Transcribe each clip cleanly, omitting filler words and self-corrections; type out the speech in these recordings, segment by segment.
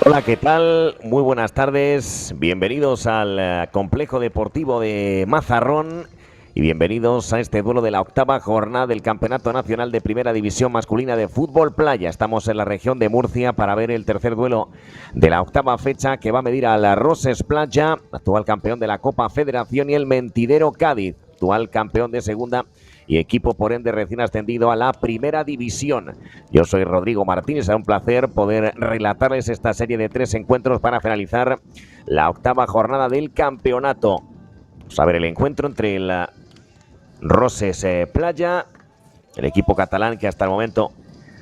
Hola, ¿qué tal? Muy buenas tardes. Bienvenidos al Complejo Deportivo de Mazarrón y bienvenidos a este duelo de la octava jornada del Campeonato Nacional de Primera División Masculina de Fútbol Playa. Estamos en la región de Murcia para ver el tercer duelo de la octava fecha que va a medir al Roses Playa, actual campeón de la Copa Federación, y el Mentidero Cádiz, actual campeón de segunda y equipo por ende recién ascendido a la Primera División. Yo soy Rodrigo Martínez, será un placer poder relatarles esta serie de 3 encuentros para finalizar la octava jornada del campeonato. Vamos a ver el encuentro entre el Roses Playa, el equipo catalán que hasta el momento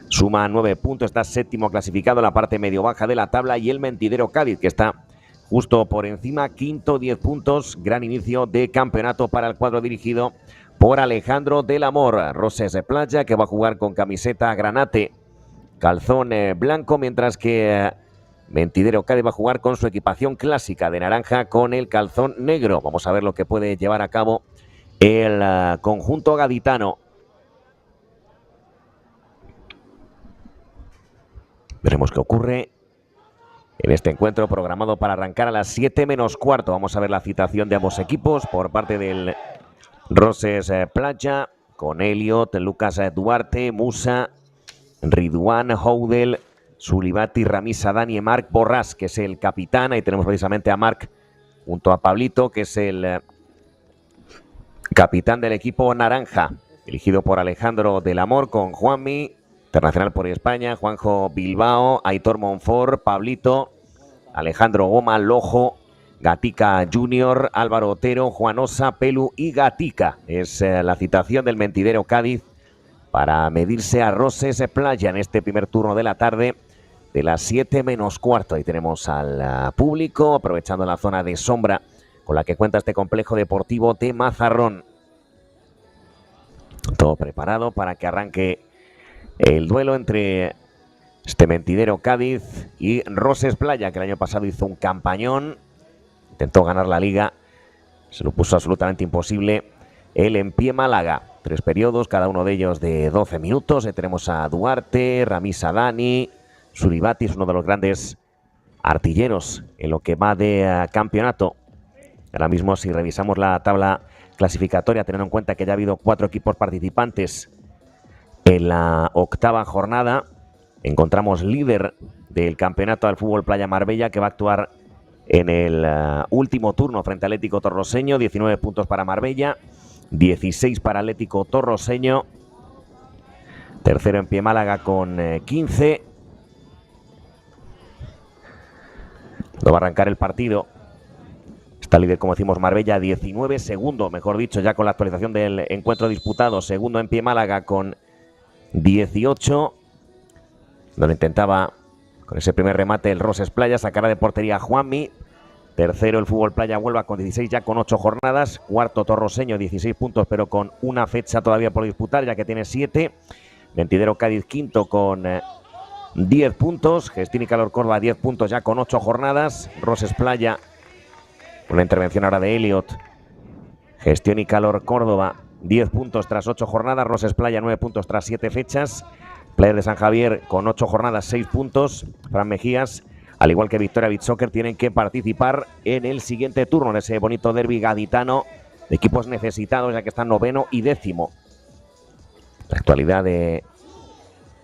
suma 9 puntos, está séptimo clasificado en la parte medio-baja de la tabla, y el Mentidero Cádiz, que está justo por encima, quinto, 10 puntos. Gran inicio de campeonato para el cuadro dirigido por Alejandro del Amor. Roses Playa, que va a jugar con camiseta granate, calzón blanco, mientras que Mentidero Cádiz va a jugar con su equipación clásica de naranja con el calzón negro. Vamos a ver lo que puede llevar a cabo el conjunto gaditano. Veremos qué ocurre en este encuentro programado para arrancar a las 7 menos cuarto. Vamos a ver la citación de ambos equipos por parte del Roses Playa, con Elliot, Lucas Duarte, Musa, Ridwan, Houdel, Sulibati, Ramisa, Dani y Marc Borràs, que es el capitán. Ahí tenemos precisamente a Marc junto a Pablito, que es el capitán del equipo naranja, dirigido por Alejandro del Amor, con Juanmi, internacional por España, Juanjo Bilbao, Aitor Monfort, Pablito, Alejandro Goma, Lojo, Gatica Junior, Álvaro Otero, Juan Osa, Pelu y Gatica. Es la citación del Mentidero Cádiz para medirse a Roses Playa en este primer turno de la tarde de las 7 menos cuarto. Ahí tenemos al público aprovechando la zona de sombra con la que cuenta este complejo deportivo de Mazarrón. Todo preparado para que arranque el duelo entre este Mentidero Cádiz y Roses Playa, que el año pasado hizo un campañón, intentó ganar la liga, se lo puso absolutamente imposible el Empie Málaga. 3 periodos, cada uno de ellos de 12 minutos. Tenemos a Duarte, Ramisa, Dani, Sulibati, es uno de los grandes artilleros en lo que va de campeonato. Ahora mismo, si revisamos la tabla clasificatoria, teniendo en cuenta que ya ha habido 4 equipos participantes en la octava jornada, encontramos líder del campeonato al Fútbol Playa Marbella, que va a actuar en el último turno frente al Atlético Torroseño. 19 puntos para Marbella, 16 para Atlético Torroseño. Tercero en pie Málaga con 15. No va a arrancar el partido. Está líder, como decimos, Marbella, 19. Segundo, mejor dicho, ya con la actualización del encuentro disputado. Segundo en pie Málaga con 18. Donde intentaba, con ese primer remate, el Roses Playa sacar de portería a Juanmi. Tercero el Fútbol Playa Huelva con 16, ya con 8 jornadas. Cuarto Torroseño, 16 puntos, pero con una fecha todavía por disputar, ya que tiene 7. Mentidero Cádiz quinto con 10 puntos. Gestión y Calor Córdoba 10 puntos, ya con 8 jornadas. Roses Playa, una intervención ahora de Elliot. Gestión y Calor Córdoba 10 puntos tras 8 jornadas. Roses Playa 9 puntos tras 7 fechas. Player de San Javier con 8 jornadas, 6 puntos. Fran Mejías, al igual que Victoria Beach Soccer, tienen que participar en el siguiente turno, en ese bonito derbi gaditano de equipos necesitados, ya que están noveno y décimo. La actualidad de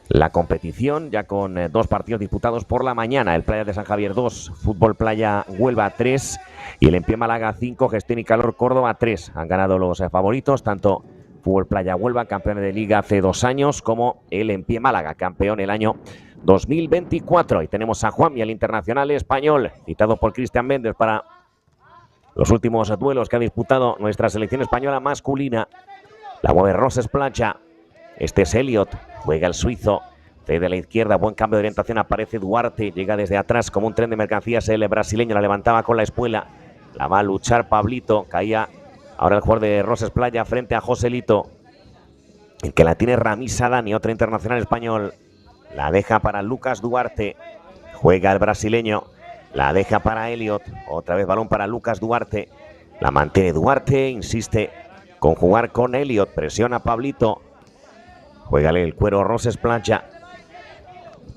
la competición, ya con 2 partidos disputados por la mañana. El Playa de San Javier 2, Fútbol Playa Huelva 3 y el Empie Málaga 5, Gestión y Calor Córdoba 3. Han ganado los favoritos, tanto Fútbol Playa Huelva, campeón de liga hace 2 años, como el Empie Málaga, campeón el año 2024. Y tenemos a Juanmi, el internacional español, citado por Cristian Méndez para los últimos duelos que ha disputado nuestra selección española masculina. La mueve Roses Playa. Este es Elliot, juega el suizo, cede a la izquierda, buen cambio de orientación, aparece Duarte, llega desde atrás como un tren de mercancías, el brasileño la levantaba con la espuela, la va a luchar Pablito, caía ahora el jugador de Roses Playa frente a Joselito, el que la tiene Ramisa Dani, otro internacional español, la deja para Lucas Duarte, juega el brasileño, la deja para Elliot, otra vez balón para Lucas Duarte, la mantiene Duarte, insiste con jugar con Elliot, presiona Pablito, juégale el cuero Roses Playa.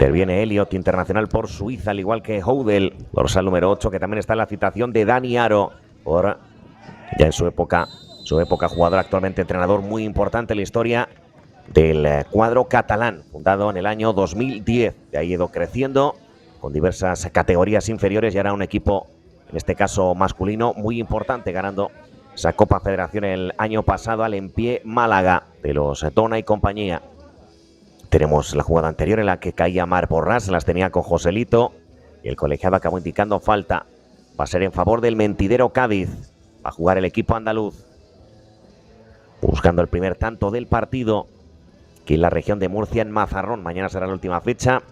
Interviene Elliot, internacional por Suiza, al igual que Houdel, dorsal número 8, que también está en la citación de Dani Aro, por ya en su época jugador, actualmente entrenador muy importante en la historia del cuadro catalán, fundado en el año 2010. De ahí ha ido creciendo con diversas categorías inferiores y ahora un equipo, en este caso masculino, muy importante, ganando esa Copa Federación el año pasado al Empie Málaga de los Dona y compañía. Tenemos la jugada anterior en la que caía Mar Borràs, las tenía con Joselito y el colegiado acabó indicando falta. Va a ser en favor del Mentidero Cádiz. Va a jugar el equipo andaluz, buscando el primer tanto del partido, que en la región de Murcia, en Mazarrón. Mañana será la última fecha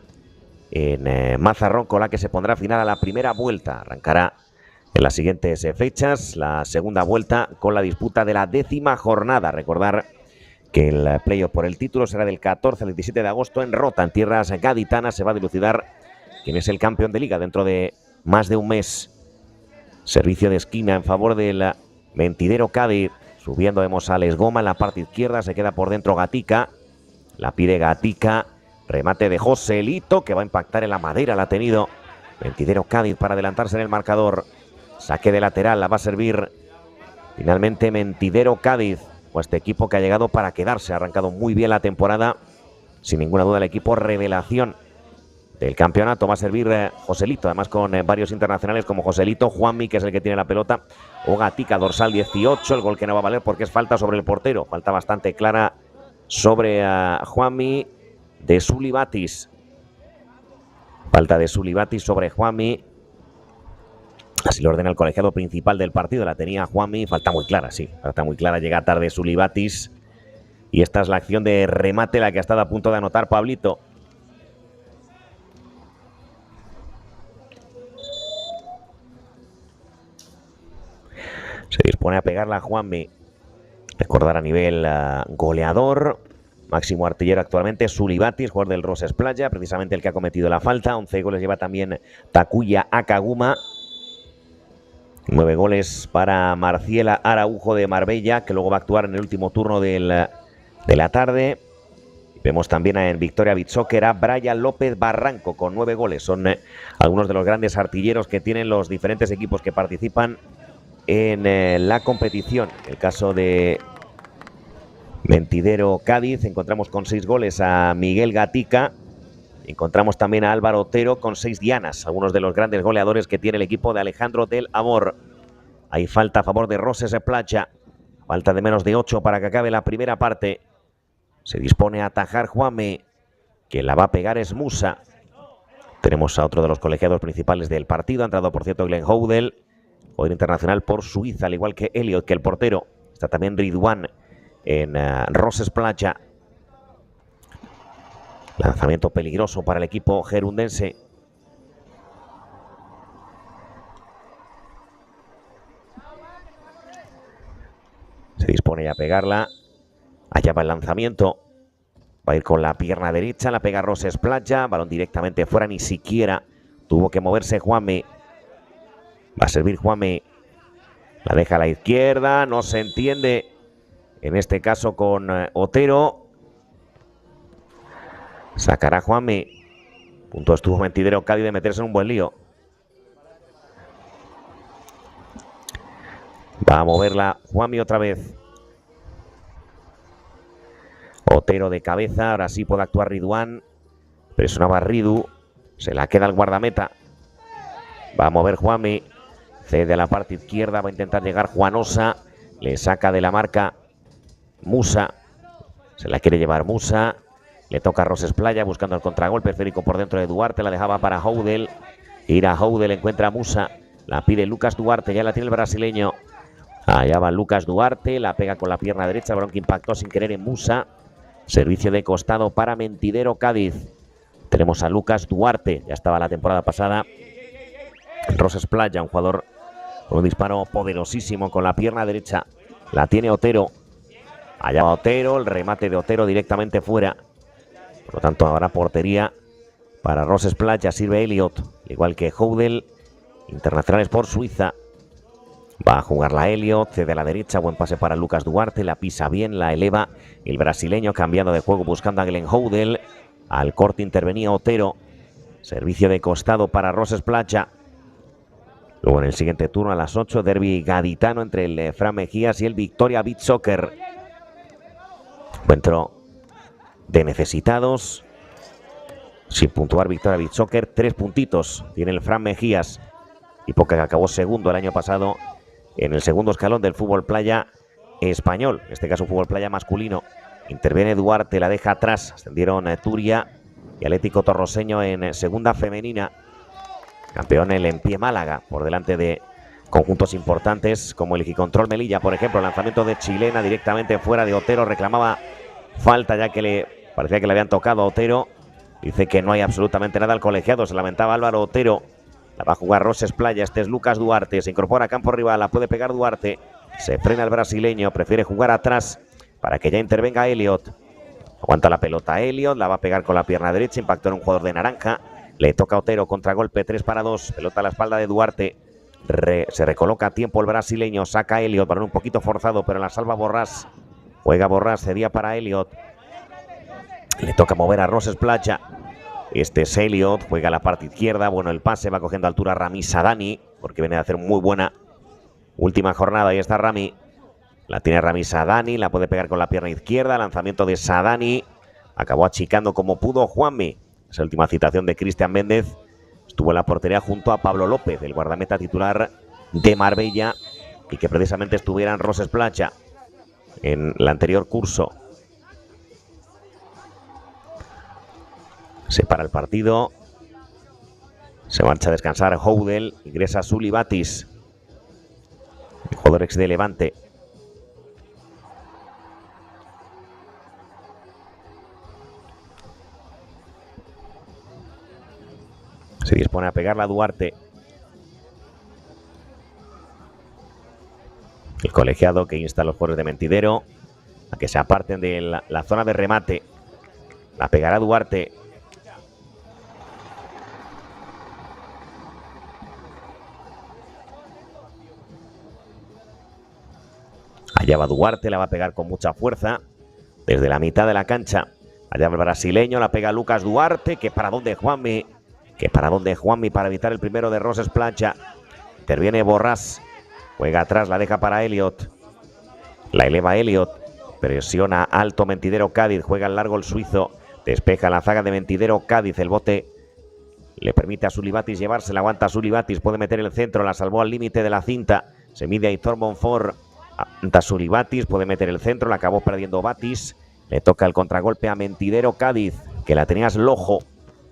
en Mazarrón, con la que se pondrá final a la primera vuelta. Arrancará en las siguientes fechas la segunda vuelta con la disputa de la 10ª jornada. Recordar que el playoff por el título será del 14 al 17 de agosto en Rota, en tierras gaditanas. Se va a dilucidar quién es el campeón de liga dentro de más de un mes. Servicio de esquina en favor del Mentidero Cádiz. Subiendo vemos a Les Goma en la parte izquierda. Se queda por dentro Gatica. La pide Gatica. Remate de Joselito, que va a impactar en la madera. La ha tenido Mentidero Cádiz para adelantarse en el marcador. Saque de lateral. La va a servir finalmente Mentidero Cádiz. O este equipo que ha llegado para quedarse. Ha arrancado muy bien la temporada. Sin ninguna duda el equipo revelación del campeonato. Va a servir Joselito, además con varios internacionales como Joselito, Juanmi, que es el que tiene la pelota, o Gatica, dorsal 18. El gol que no va a valer porque es falta sobre el portero. Falta bastante clara sobre Juanmi de Sulibatis. Falta de Sulibatis sobre Juanmi. Así lo ordena el colegiado principal del partido. La tenía Juanmi. Falta muy clara, sí. Falta muy clara. Llega tarde Sulibatis. Y esta es la acción de remate, la que ha estado a punto de anotar Pablito. Se dispone a pegarla a Juanmi. Recordar a nivel goleador, máximo artillero actualmente, Sulibatis, jugador del Roses Playa, precisamente el que ha cometido la falta. 11 goles lleva también Takuya Akaguma. 9 goles para Marciela Araujo de Marbella, que luego va a actuar en el último turno de la tarde. Vemos también en Victoria Beach Soccer a Brian López Barranco con 9 goles. Son algunos de los grandes artilleros que tienen los diferentes equipos que participan en la competición. En el caso de Mentidero Cádiz encontramos con 6 goles a Miguel Gatica. Encontramos también a Álvaro Otero con 6 dianas, algunos de los grandes goleadores que tiene el equipo de Alejandro del Amor. Hay falta a favor de Roses Playa. Falta de menos de 8 para que acabe la primera parte. Se dispone a atajar Juanmi. Quien la va a pegar es Musa. Tenemos a otro de los colegiados principales del partido. Ha entrado, por cierto, Glenn Houdel, jugador internacional por Suiza, al igual que Elliot, que el portero. Está también Ridwan en Roses Playa. Lanzamiento peligroso para el equipo gerundense. Se dispone a pegarla. Allá va el lanzamiento. Va a ir con la pierna derecha. La pega Roses Playa. Balón directamente fuera. Ni siquiera tuvo que moverse Juanmi. Va a servir Juanmi. La deja a la izquierda. No se entiende. En este caso con Otero. Sacará Juanmi. Punto estuvo Mentidero Cádiz de meterse en un buen lío. Va a moverla Juanmi otra vez. Otero de cabeza. Ahora sí puede actuar Ridwan. Presionaba Ridu. Se la queda el guardameta. Va a mover Juanmi. Cede a la parte izquierda. Va a intentar llegar Juanosa. Le saca de la marca Musa. Se la quiere llevar Musa. Le toca a Roses Playa buscando el contragolpe. Esférico por dentro de Duarte. La dejaba para Houdel. Gira Houdel. Encuentra a Musa. La pide Lucas Duarte. Ya la tiene el brasileño. Allá va Lucas Duarte. La pega con la pierna derecha. El balón que impactó sin querer en Musa. Servicio de costado para Mentidero Cádiz. Tenemos a Lucas Duarte. Ya estaba la temporada pasada en Roses Playa. Un jugador con un disparo poderosísimo con la pierna derecha. La tiene Otero. Allá va Otero. El remate de Otero directamente fuera. Por lo tanto, habrá portería para Roses Playa. Sirve Elliot, igual que Houdel. Internacionales por Suiza. Va a jugar la Elliot. Cede a la derecha. Buen pase para Lucas Duarte. La pisa bien. La eleva el brasileño cambiando de juego buscando a Glenn Houdel. Al corte intervenía Otero. Servicio de costado para Roses Platja. Luego en el siguiente turno a las 8, derbi gaditano entre el Fran Mejías y el Victoria Beach Soccer. Encuentro de necesitados. Sin puntuar Victoria Beach Soccer, 3 puntitos tiene el Fran Mejías. Y que acabó segundo el año pasado en el segundo escalón del fútbol playa español. En este caso fútbol playa masculino. Interviene Duarte, la deja atrás. Ascendieron Turia y Atlético Torroseño en segunda femenina. Campeón el Empie Málaga, por delante de conjuntos importantes como el Gicontrol Melilla, por ejemplo. Lanzamiento de chilena directamente fuera de Otero. Reclamaba falta ya que parecía que le habían tocado a Otero. Dice que no hay absolutamente nada al colegiado. Se lamentaba Álvaro Otero. La va a jugar Roses Platja. Este es Lucas Duarte. Se incorpora a campo rival. La puede pegar Duarte. Se frena el brasileño. Prefiere jugar atrás para que ya intervenga Elliot. Aguanta la pelota Elliot. La va a pegar con la pierna derecha. Impactó en un jugador de naranja. Le toca a Otero. Contragolpe 3-2. Pelota a la espalda de Duarte. Se recoloca a tiempo el brasileño. Saca a Elliot. Balón un poquito forzado, pero la salva Borrás. Juega Borrás. Cedía para Elliot. Le toca mover a Roses Platja. Este es Elliot, juega a la parte izquierda. Bueno, el pase va cogiendo altura Rami Sadani, porque viene a hacer muy buena última jornada. Ahí está Rami. La tiene Rami Sadani, la puede pegar con la pierna izquierda. Lanzamiento de Sadani. Acabó achicando como pudo Juanmi. Esa última citación de Cristian Méndez. Estuvo en la portería junto a Pablo López, el guardameta titular de Marbella, y que precisamente estuviera en Roses Platja en el anterior curso. Se para el partido. Se marcha a descansar Houdel. Ingresa Suli Batis, el jugador ex de Levante. Se dispone a pegarla a Duarte. El colegiado que insta a los jugadores de Mentidero a que se aparten de la zona de remate. La pegará Duarte. Allá va Duarte, la va a pegar con mucha fuerza desde la mitad de la cancha. Allá va el brasileño, la pega Lucas Duarte. Que para dónde Juanmi. Que para dónde Juanmi para evitar el primero de Roses Platja. Interviene Borrás. Juega atrás, la deja para Elliot. La eleva Elliot. Presiona alto Mentidero Cádiz. Juega al largo el suizo. Despeja la zaga de Mentidero Cádiz. El bote le permite a Suli Batis llevársela. Aguanta Suli Batis. Puede meter el centro. La salvó al límite de la cinta. Se mide a Aitor Monfort. Aguanta Suli Batis. Puede meter el centro. La acabó perdiendo Batis. Le toca el contragolpe a Mentidero Cádiz, que la tenías el ojo.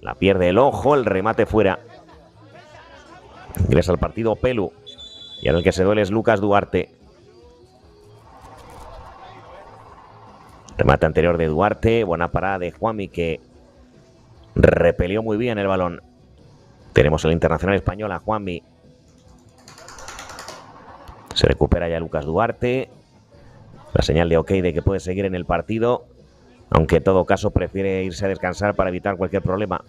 La pierde el ojo. El remate fuera. Ingresa al partido Pelu. Y ahora el que se duele es Lucas Duarte. Remate anterior de Duarte. Buena parada de Juanmi, que repelió muy bien el balón. Tenemos el internacional español a Juanmi. Se recupera ya Lucas Duarte. La señal de ok de que puede seguir en el partido. Aunque en todo caso prefiere irse a descansar para evitar cualquier problema.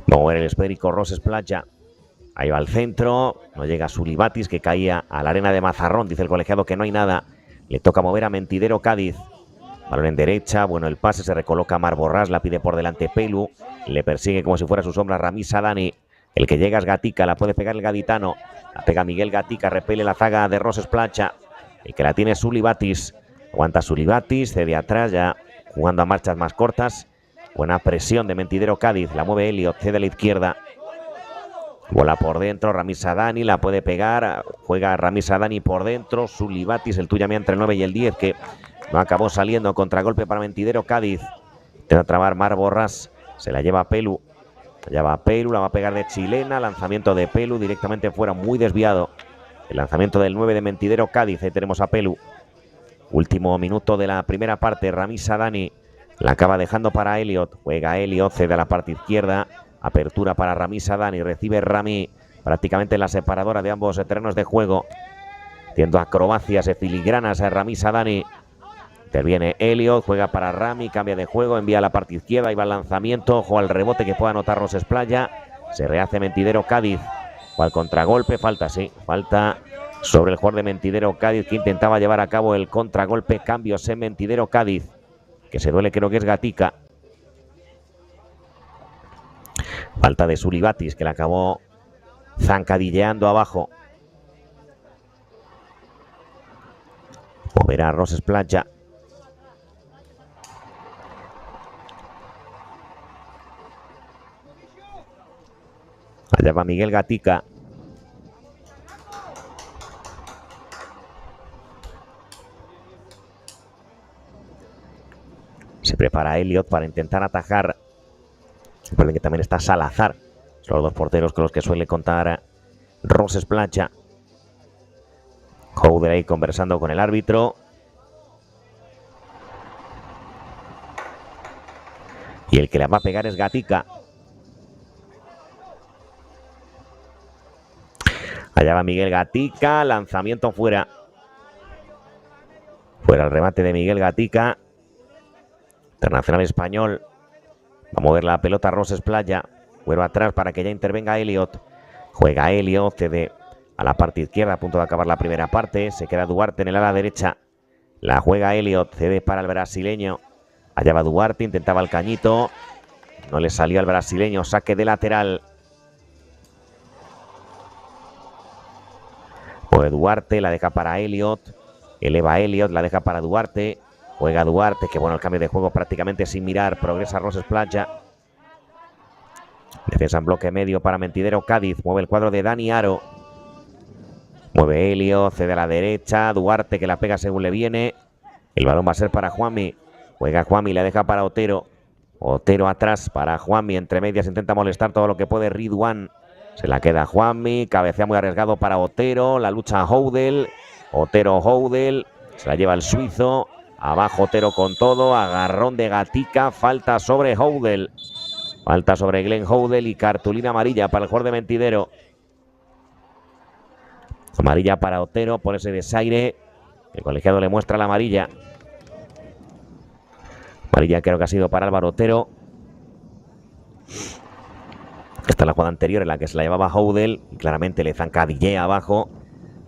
Vamos a ver el esférico Roses Platja. Ahí va al centro. No llega Suli Batis, que caía a la arena de Mazarrón. Dice el colegiado que no hay nada. Le toca mover a Mentidero Cádiz. Balón en derecha. Bueno, el pase se recoloca Mar Borrás. La pide por delante Pelu. Le persigue como si fuera su sombra Rami Sadani. El que llega es Gatica. La puede pegar el gaditano. La pega Miguel Gatica. Repele la zaga de Roses Platja. El que la tiene es Suli Batis. Aguanta Suli Batis. Cede atrás ya jugando a marchas más cortas. Buena presión de Mentidero Cádiz. La mueve Elliot. Cede a la izquierda. Bola por dentro, Rami Sadani la puede pegar. Juega Rami Sadani por dentro. Suli Batis, el tuya entre el 9 y el 10, que no acabó saliendo. Contragolpe para Mentidero Cádiz. Intenta trabar Mar Borrás. Se la lleva Pelu. Allá va Pelu, la va a pegar de chilena. Lanzamiento de Pelu directamente fuera, muy desviado. El lanzamiento del 9 de Mentidero Cádiz. Ahí tenemos a Pelu. Último minuto de la primera parte. Rami Sadani la acaba dejando para Elliot. Juega Elliot, cede a la parte izquierda. Apertura para Rami Sadani. Recibe Rami prácticamente en la separadora de ambos terrenos de juego. Haciendo acrobacias y filigranas a Rami Sadani. Interviene Elliot. Juega para Rami. Cambia de juego. Envía a la parte izquierda. Ahí va el lanzamiento. Ojo al rebote que pueda anotar Roses Platja. Se rehace Mentidero Cádiz. O al contragolpe. Falta, sí. Falta sobre el jugador de Mentidero Cádiz, que intentaba llevar a cabo el contragolpe. Cambios en Mentidero Cádiz. que se duele creo que es Gatica. Falta de Sulibatis, que la acabó zancadilleando abajo. Moverá Roses Playa. Allá va Miguel Gatica. Se prepara Elliot para intentar atajar. Recuerden que también está Salazar. Son los dos porteros con los que suele contar Roses Playa. Howder ahí conversando con el árbitro. Y el que le va a pegar es Gatica. Allá va Miguel Gatica. Lanzamiento fuera. Fuera el remate de Miguel Gatica. Internacional español. Va a mover la pelota Roses Playa. Vuelve atrás para que ya intervenga Elliot. Juega Elliot, cede a la parte izquierda, a punto de acabar la primera parte. Se queda Duarte en el ala derecha. La juega Elliot, cede para el brasileño. Allá va Duarte, intentaba el cañito. No le salió al brasileño, saque de lateral. Mueve Duarte, la deja para Elliot. Eleva Elliot, la deja para Duarte. Juega Duarte, que bueno, el cambio de juego prácticamente sin mirar. Progresa Roses Playa. Defensa en bloque medio para Mentidero Cádiz. Mueve el cuadro de Dani Aro. Mueve Elliot, cede a la derecha. Duarte que la pega según le viene. El balón va a ser para Juanmi. Juega Juanmi, la deja para Otero. Otero atrás para Juanmi. Entre medias intenta molestar todo lo que puede Ridwan. Se la queda Juanmi. Cabecea muy arriesgado para Otero. La lucha Houdel. Otero Houdel. Se la lleva el suizo. Abajo Otero con todo. Agarrón de Gatica. Falta sobre Houdel. Falta sobre Glenn Houdel y cartulina amarilla para el jugador de Mentidero. Amarilla para Otero por ese desaire. El colegiado le muestra la amarilla. Amarilla creo que ha sido para Álvaro Otero. Esta es la jugada anterior en la que se la llevaba Houdel. Y claramente le zancadillea abajo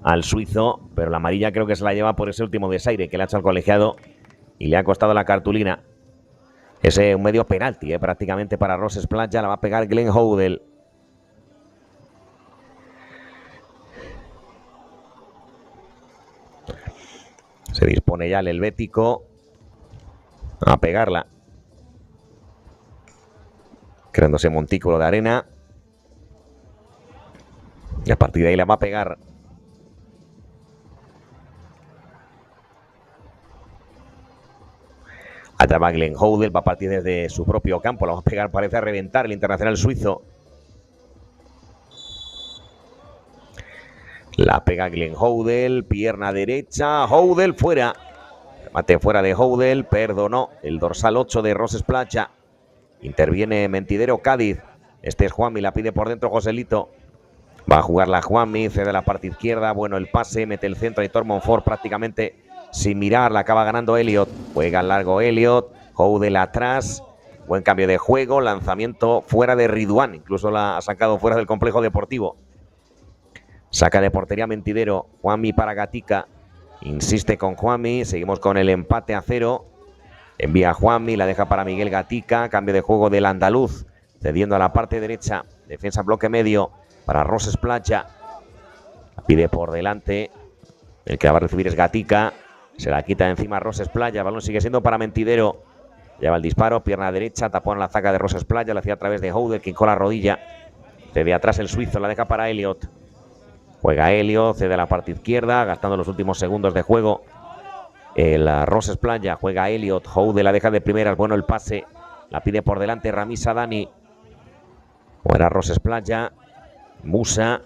al suizo. Pero la amarilla creo que se la lleva por ese último desaire que le ha hecho al colegiado. Y le ha costado la cartulina. Ese un medio penalti, prácticamente para Roses Playa. La va a pegar Glenn Houdel. Se dispone ya el helvético a pegarla. Creándose montículo de arena. Y a partir de ahí la va a pegar. Allá va Glenn Houdel, va a partir desde su propio campo. La va a pegar, parece a reventar el internacional suizo. La pega Glenn Houdel, pierna derecha. Houdel fuera. Remate fuera de Houdel, perdonó el dorsal 8 de Roses Playa. Interviene Mentidero Cádiz. Este es Juanmi, la pide por dentro Joselito. Va a jugar la Juanmi, cede la parte izquierda. Bueno, el pase, mete el centro. Aitor Monfort prácticamente sin mirar, la acaba ganando Elliot. Juega al largo Elliot. Houdel atrás. Buen cambio de juego. Lanzamiento fuera de Ridwan. Incluso la ha sacado fuera del complejo deportivo. Saca de portería Mentidero. Juanmi para Gatica. Insiste con Juanmi. Seguimos con el empate a 0. Envía a Juanmi. La deja para Miguel Gatica. Cambio de juego del andaluz. Cediendo a la parte derecha. Defensa en bloque medio para Roses Playa. La pide por delante. El que la va a recibir es Gatica. Se la quita encima Roses Playa. El balón sigue siendo para Mentidero. Lleva el disparo. Pierna derecha. Tapón en la zaga de Roses Playa. La hacía a través de Houdel, que hincó la rodilla. Cede atrás el suizo. La deja para Elliot. Juega Elliot. Cede a la parte izquierda. Gastando los últimos segundos de juego. El Roses Playa. Juega Elliot. Houdel la deja de primeras. Bueno el pase. La pide por delante Ramisa Dani. Fuera Roses Playa. Musa.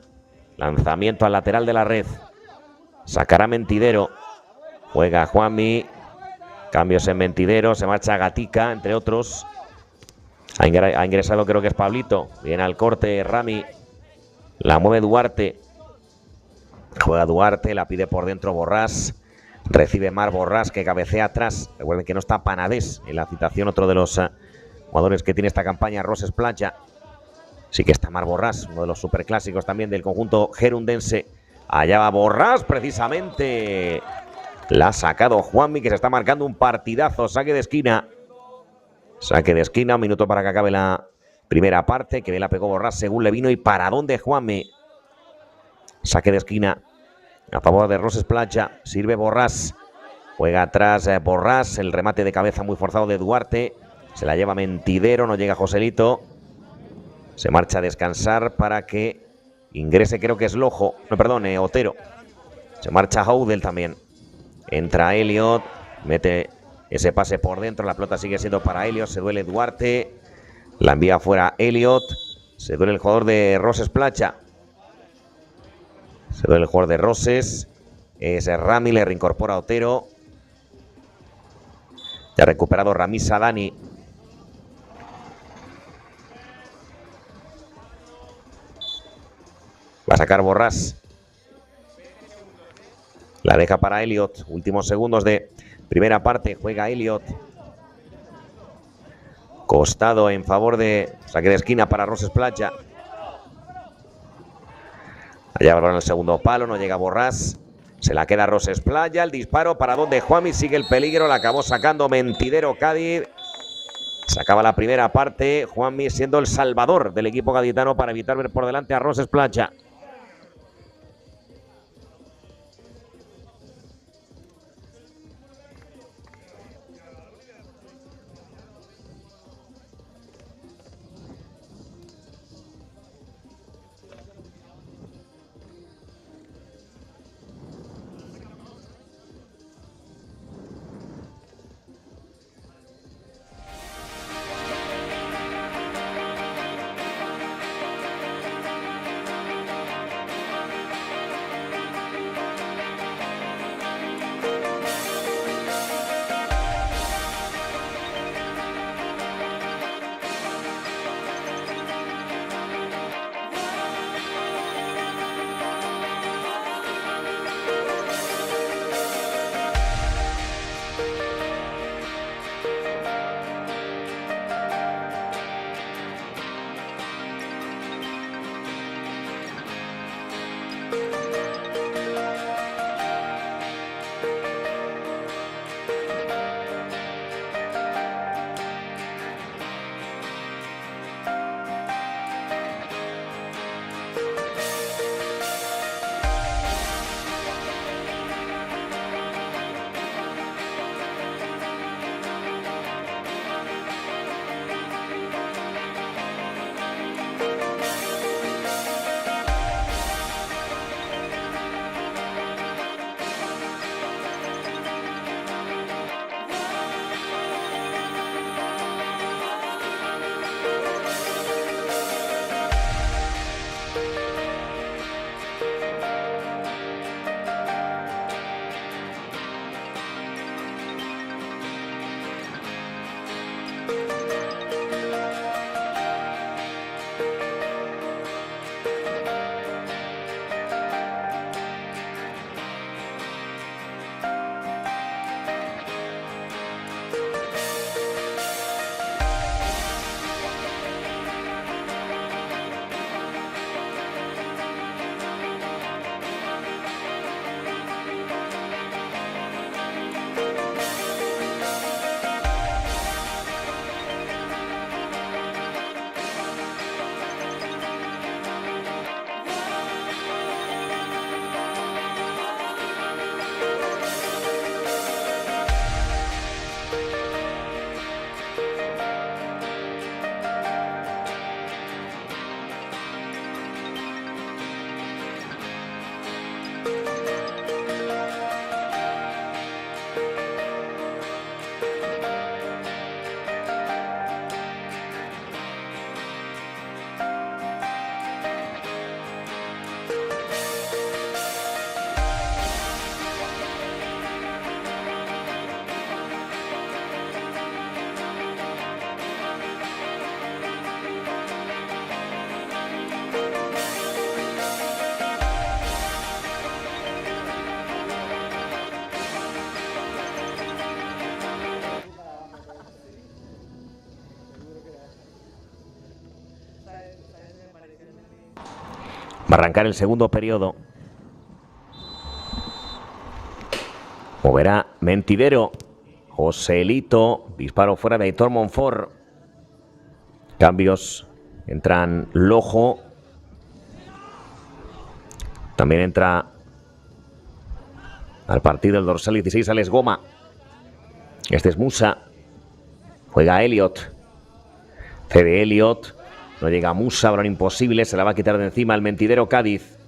Lanzamiento al lateral de la red. Sacará Mentidero. Juega Juanmi. Cambios en Mentidero. Se marcha Gatica, entre otros. Ha ingresado creo que es Pablito. Viene al corte Rami. La mueve Duarte. Juega Duarte. La pide por dentro Borrás. Recibe Mar Borrás, que cabecea atrás. Recuerden que no está Panadés en la citación. Otro de los jugadores que tiene esta campaña, Roses Playa. Sí que está Mar Borrás, uno de los superclásicos también del conjunto gerundense. Allá va Borrás, precisamente. La ha sacado Juanmi, que se está marcando un partidazo. Saque de esquina. Saque de esquina, un minuto para que acabe la primera parte. Que bien la pegó Borrás según le vino. Y para dónde Juanmi. Saque de esquina a favor de Roses Playa. Sirve Borrás. Juega atrás Borrás. El remate de cabeza muy forzado de Duarte. Se la lleva Mentidero. No llega Joselito. Se marcha a descansar para que ingrese, creo que es Lojo. No, perdón, Otero. Se marcha Houdel también. Entra Elliot. Mete ese pase por dentro. La pelota sigue siendo para Elliot. Se duele Duarte. La envía fuera Elliot. Se duele el jugador de Roses Playa. Se duele el jugador de Roses. Es Rami. Le reincorpora a Otero. Ya ha recuperado Ramis Sadani. Va a sacar Borrás. La deja para Elliot. Últimos segundos de primera parte. Juega Elliot. Costado en favor de saque de esquina para Roses Playa. Allá va en el segundo palo. No llega Borrás. Se la queda Roses Playa. El disparo para donde Juanmi sigue el peligro. La acabó sacando Mentidero Cádiz. Se acaba la primera parte. Juanmi siendo el salvador del equipo gaditano para evitar ver por delante a Roses Playa. Va a arrancar el segundo periodo. Moverá Mentidero. Joselito. Disparo fuera de Aitor Monfort. Cambios. Entran Lojo. También entra al partido el dorsal 16, Alex Goma. Este es Musa. Juega Elliot. Cede Elliot. No llega Musa, balón imposible. Se la va a quitar de encima el Mentidero Cádiz.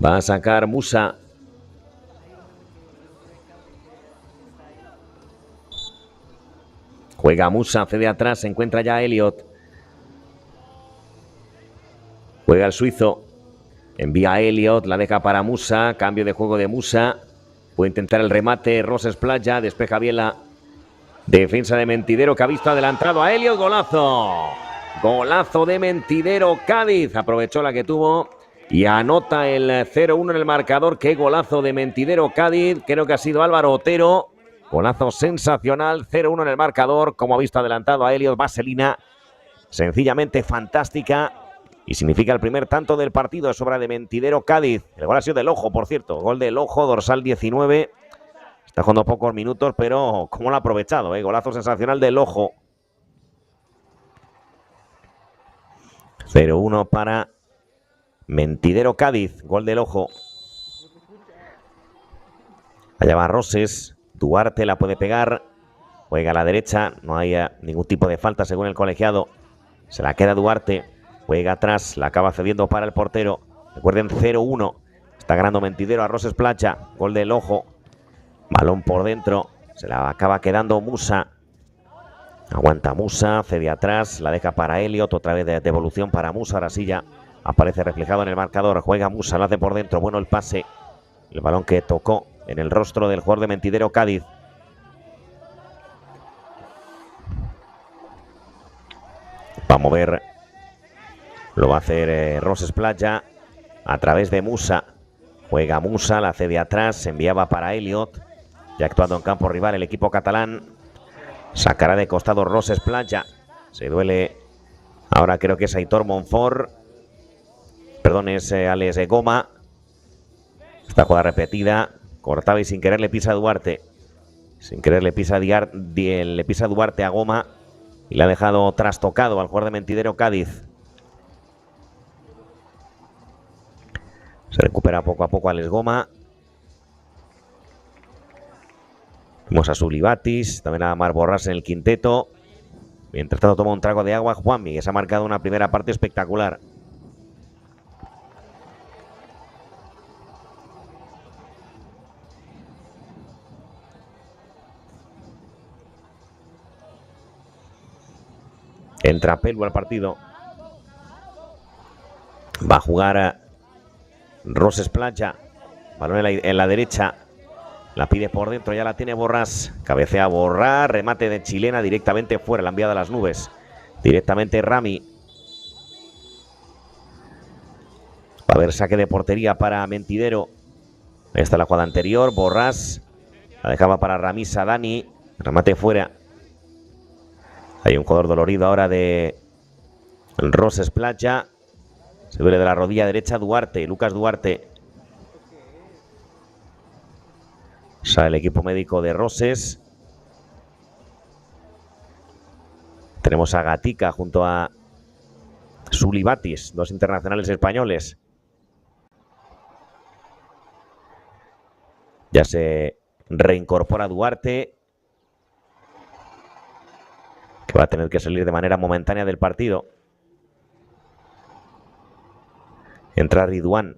Va a sacar Musa. Juega Musa, cede atrás, se encuentra ya Elliot. Juega el suizo. Envía a Elliot, la deja para Musa. Cambio de juego de Musa. Puede intentar el remate. Roses Playa, despeja bien la defensa de Mentidero, que ha visto adelantado a Elliot. Golazo. Golazo de Mentidero Cádiz. Aprovechó la que tuvo y anota el 0-1 en el marcador. Qué golazo de Mentidero Cádiz. Creo que ha sido Álvaro Otero. Golazo sensacional. 0-1 en el marcador. Como ha visto adelantado a Elliot. Vaselina sencillamente fantástica. Y significa el primer tanto del partido. Es obra de Mentidero Cádiz. El gol ha sido del Ojo, por cierto. Gol del Ojo, dorsal 19. Está jugando pocos minutos, pero cómo lo ha aprovechado. Golazo sensacional del Ojo. 0-1 para Mentidero Cádiz. Gol del Ojo. Allá va Roses. Duarte la puede pegar. Juega a la derecha. No hay ningún tipo de falta según el colegiado. Se la queda Duarte. Juega atrás, la acaba cediendo para el portero. Recuerden, 0-1. Está ganando Mentidero a Roses Playa. Gol del Ojo. Balón por dentro. Se la acaba quedando Musa. Aguanta Musa, cede atrás, la deja para Elliot. Otra vez de devolución para Musa. Ahora sí ya aparece reflejado en el marcador. Juega Musa, lo hace por dentro. Bueno el pase. El balón que tocó en el rostro del jugador de Mentidero Cádiz. Va a mover. Lo va a hacer Roses Playa a través de Musa. Juega Musa, la cede atrás, se enviaba para Elliot. Ya actuando en campo rival el equipo catalán. Sacará de costado Roses Playa. Se duele. Ahora creo que es Aitor Monfort. Perdón, es Alex Goma. Esta jugada repetida. Cortaba y sin querer le pisa a Duarte. Sin querer le pisa a Duarte a Goma. Y le ha dejado trastocado al jugador de Mentidero Cádiz. Se recupera poco a poco Alex Goma. Vemos a Sulibatis, también a Mar Borràs en el quinteto. Mientras tanto toma un trago de agua Juanmi, que se ha marcado una primera parte espectacular. Entra Pelu al partido. Va a jugar a Roses Playa. Balón en la derecha. La pide por dentro, ya la tiene Borràs. Cabecea Borràs, remate de chilena directamente fuera, la ha enviado a las nubes. Directamente Rami. Va a haber saque de portería para Mentidero. Esta es la jugada anterior, Borràs. La dejaba para Ramisa Dani. Remate fuera. Hay un jugador dolorido ahora de Roses Playa. Se duele de la rodilla derecha Duarte, Lucas Duarte. Sale el equipo médico de Roses. Tenemos a Gatica junto a Sulibatis, dos internacionales españoles. Ya se reincorpora Duarte, que va a tener que salir de manera momentánea del partido. Entra Ridwan.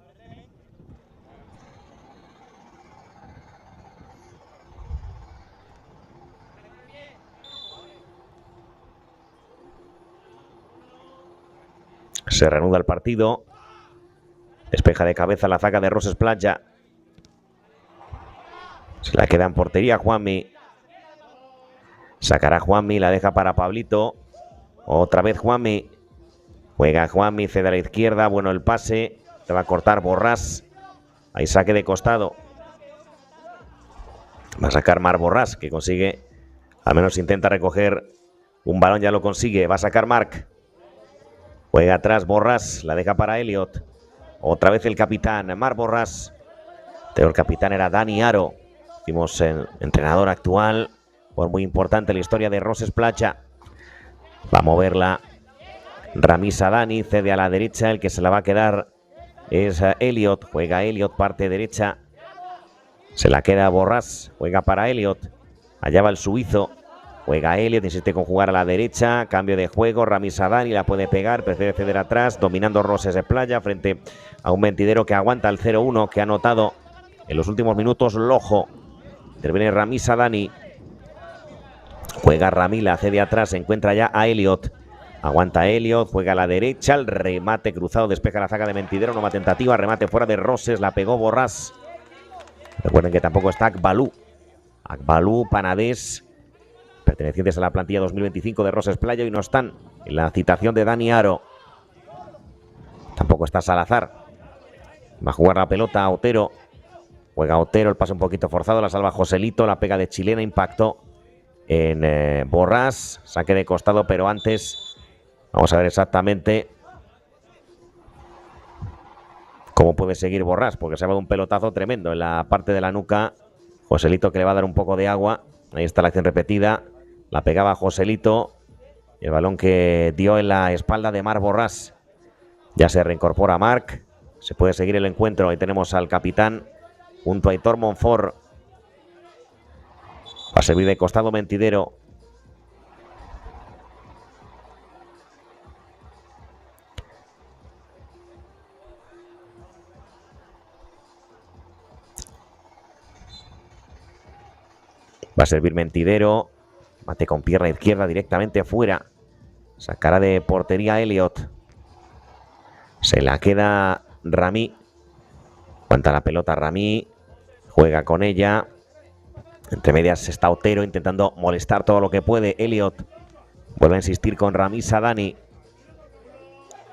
Se reanuda el partido. Despeja de cabeza la zaga de Roses Playa. Se la queda en portería Juanmi. Sacará Juanmi, la deja para Pablito. Otra vez Juanmi. Juega Juanmi, cede a la izquierda. Bueno el pase. Se va a cortar Borràs. Hay saque de costado. Va a sacar Marc Borràs, que consigue. Al menos intenta recoger un balón, ya lo consigue. Va a sacar Marc. Juega atrás Borràs, la deja para Elliot. Otra vez el capitán Marc Borràs. El capitán era Dani Aro. Decimos entrenador actual. Pues muy importante en la historia de Roses Platja. Va a moverla Rami Sadani. Cede a la derecha. El que se la va a quedar es Elliot. Juega Elliot, parte derecha. Se la queda Borràs. Juega para Elliot. Allá va el suizo. Juega Elliot, insiste con jugar a la derecha. Cambio de juego. Rami Sadani la puede pegar. Prefiere ceder atrás. Dominando Roses Platja frente a un Mentidero que aguanta el 0-1 que ha anotado en los últimos minutos Lojo. Interviene Rami Sadani. Juega Rami, la cede atrás. Se encuentra ya a Elliot. Aguanta Elliot. Juega a la derecha. El remate cruzado. Despeja la zaga de Mentidero. Nueva tentativa. Remate fuera de Roses. La pegó Borràs. Recuerden que tampoco está Akbalú. Akbalú, Panadés, pertenecientes a la plantilla 2025 de Roses Platja, y no están en la citación de Dani Aro. Tampoco está Salazar. Va a jugar la pelota a Otero. Juega Otero, el pase un poquito forzado, la salva Joselito, la pega de chilena, impactó en Borràs. Saque de costado, pero antes vamos a ver exactamente cómo puede seguir Borràs, porque se ha dado un pelotazo tremendo en la parte de la nuca. Joselito que le va a dar un poco de agua. Ahí está la acción repetida. La pegaba Joselito. El balón que dio en la espalda de Marc Borràs. Ya se reincorpora Marc. Se puede seguir el encuentro. Ahí tenemos al capitán junto a Aitor Monfort. Va a servir de costado Mentidero. Va a servir Mentidero. Mate con pierna izquierda directamente fuera. Sacará de portería Elliot. Se la queda Rami. Aguanta la pelota Rami. Juega con ella. Entre medias está Otero intentando molestar todo lo que puede. Elliot vuelve a insistir con Rami Sadani.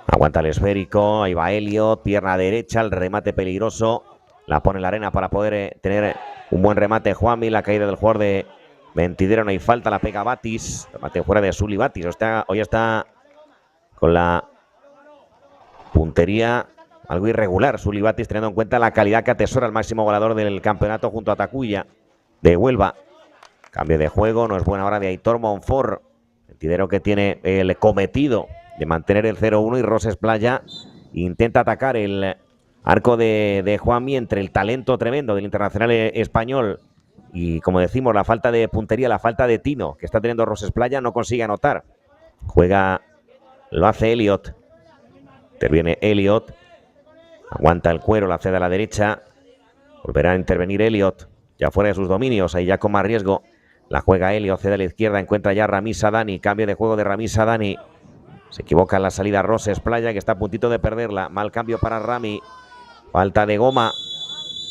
Aguanta el esférico. Ahí va Elliot. Pierna derecha. El remate peligroso. La pone en la arena para poder tener un buen remate Juanmi. La caída del jugador de Mentidero. No hay falta. La pega Batis. Remate fuera de Sully Batis. Hoy está con la puntería algo irregular Sully Batis, teniendo en cuenta la calidad que atesora el máximo goleador del campeonato junto a Tacuya de Huelva. Cambio de juego. No es buena hora de Aitor Monfort. Mentidero que tiene el cometido de mantener el 0-1 y Roses Platja intenta atacar el arco de Juanmi entre el talento tremendo del internacional español y, como decimos, la falta de puntería, la falta de tino que está teniendo Roses Platja. No consigue anotar. Juega, lo hace Elliot. Interviene Elliot. Aguanta el cuero, la cede a la derecha. Volverá a intervenir Elliot. Ya fuera de sus dominios, ahí ya con más riesgo. La juega Elliot, cede a la izquierda. Encuentra ya Rami Sadani. Cambio de juego de Rami Sadani. Se equivoca en la salida Roses Platja, que está a puntito de perderla. Mal cambio para Rami. Falta de goma.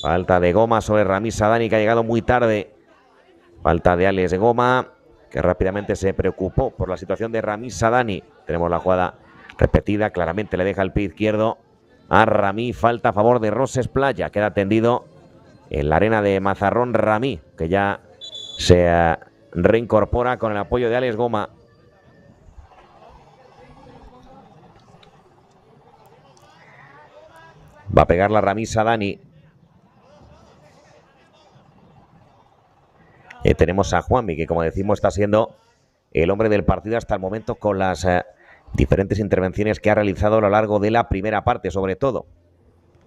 Falta de goma sobre Rami Sadani, que ha llegado muy tarde. Falta de Alex Goma, que rápidamente se preocupó por la situación de Rami Sadani. Tenemos la jugada repetida. Claramente le deja el pie izquierdo a Rami. Falta a favor de Roses Platja. Queda tendido en la arena de Mazarrón Rami, que ya se reincorpora con el apoyo de Alex Goma. Va a pegar la Rami Sadani. Tenemos a Juanmi, que, como decimos, está siendo el hombre del partido hasta el momento, con las diferentes intervenciones que ha realizado a lo largo de la primera parte, sobre todo.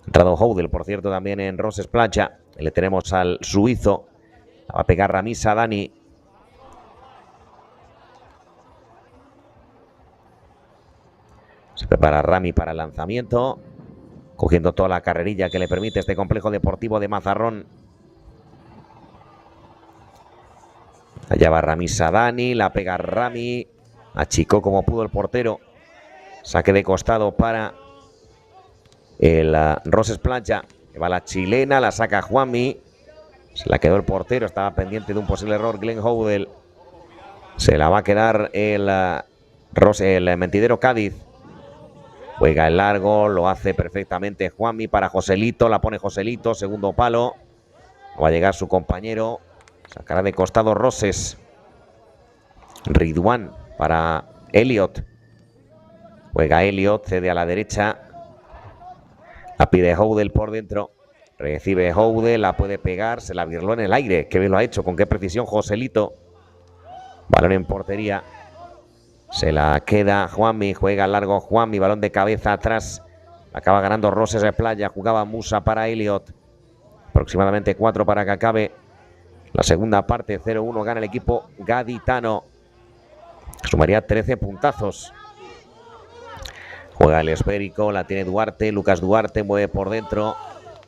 Ha entrado Houdel, por cierto, también en Roses Platja. Le tenemos al suizo. Va a pegar Rami Sadani. Se prepara Rami para el lanzamiento, cogiendo toda la carrerilla que le permite este complejo deportivo de Mazarrón. Allá va Rami Sadani, la pega Rami. Achicó como pudo el portero. Saque de costado para el Roses Platja. Que va la chilena, la saca Juanmi. Se la quedó el portero, estaba pendiente de un posible error Glenn Houdel. Se la va a quedar el Mentidero Cádiz. Juega el largo, lo hace perfectamente Juanmi para Joselito. La pone Joselito, segundo palo. Va a llegar su compañero. Sacará de costado Roses. Ridwan para Elliot. Juega Elliot, cede a la derecha. La pide Houdel por dentro. Recibe Houdel, la puede pegar, se la virló en el aire. Qué bien lo ha hecho, con qué precisión Joselito. Balón en portería. Se la queda Juanmi, juega largo Juanmi, balón de cabeza atrás. Acaba ganando Roses de Playa, jugaba Musa para Elliot. Aproximadamente 4 para que acabe la segunda parte. 0-1 gana el equipo gaditano. Sumaría 13 puntazos. Juega el esférico, la tiene Duarte. Lucas Duarte mueve por dentro.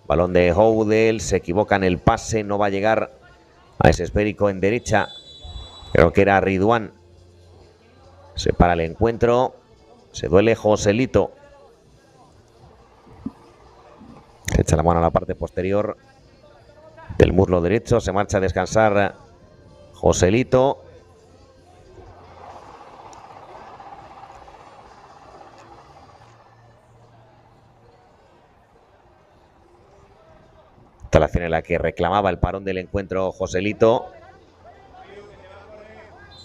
Balón de Houdel, se equivoca en el pase, no va a llegar a ese esférico en derecha. Creo que era Ridwan. Se para el encuentro. Se duele Joselito. Se echa la mano a la parte posterior del muslo derecho. Se marcha a descansar Joselito. Instalación en la que reclamaba el parón del encuentro Joselito.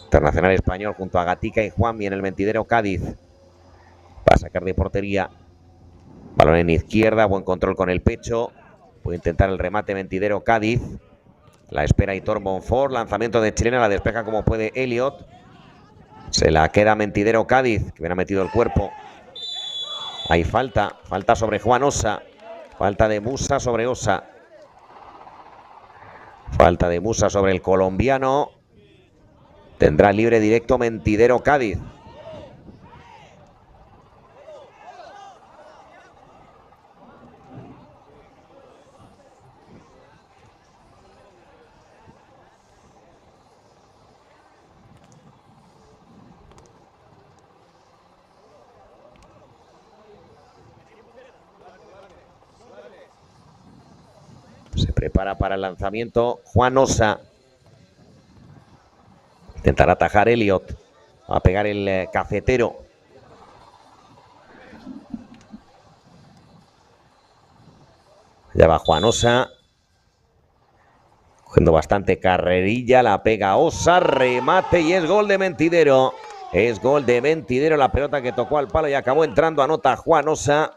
Internacional español junto a Gatica y Juanmi en el Mentidero Cádiz. Va a sacar de portería. Balón en izquierda, buen control con el pecho. Puede intentar el remate Mentidero Cádiz. La espera Hitor Monfort. Lanzamiento de Chilena, la despeja como puede Elliot. Se la queda Mentidero Cádiz, que bien ha metido el cuerpo. Hay falta sobre Juan Osa. Falta de Musa sobre Osa. Falta de Musa sobre el colombiano. Tendrá libre directo Mentidero Cádiz. Se prepara para el lanzamiento Juan Osa. Intentará atajar Elliot. Va a pegar el cafetero. Ya va Juan Osa. Cogiendo bastante carrerilla. La pega Osa. Remate y es gol de Mentidero. Es gol de Mentidero. La pelota que tocó al palo y acabó entrando. Anota Juan Osa.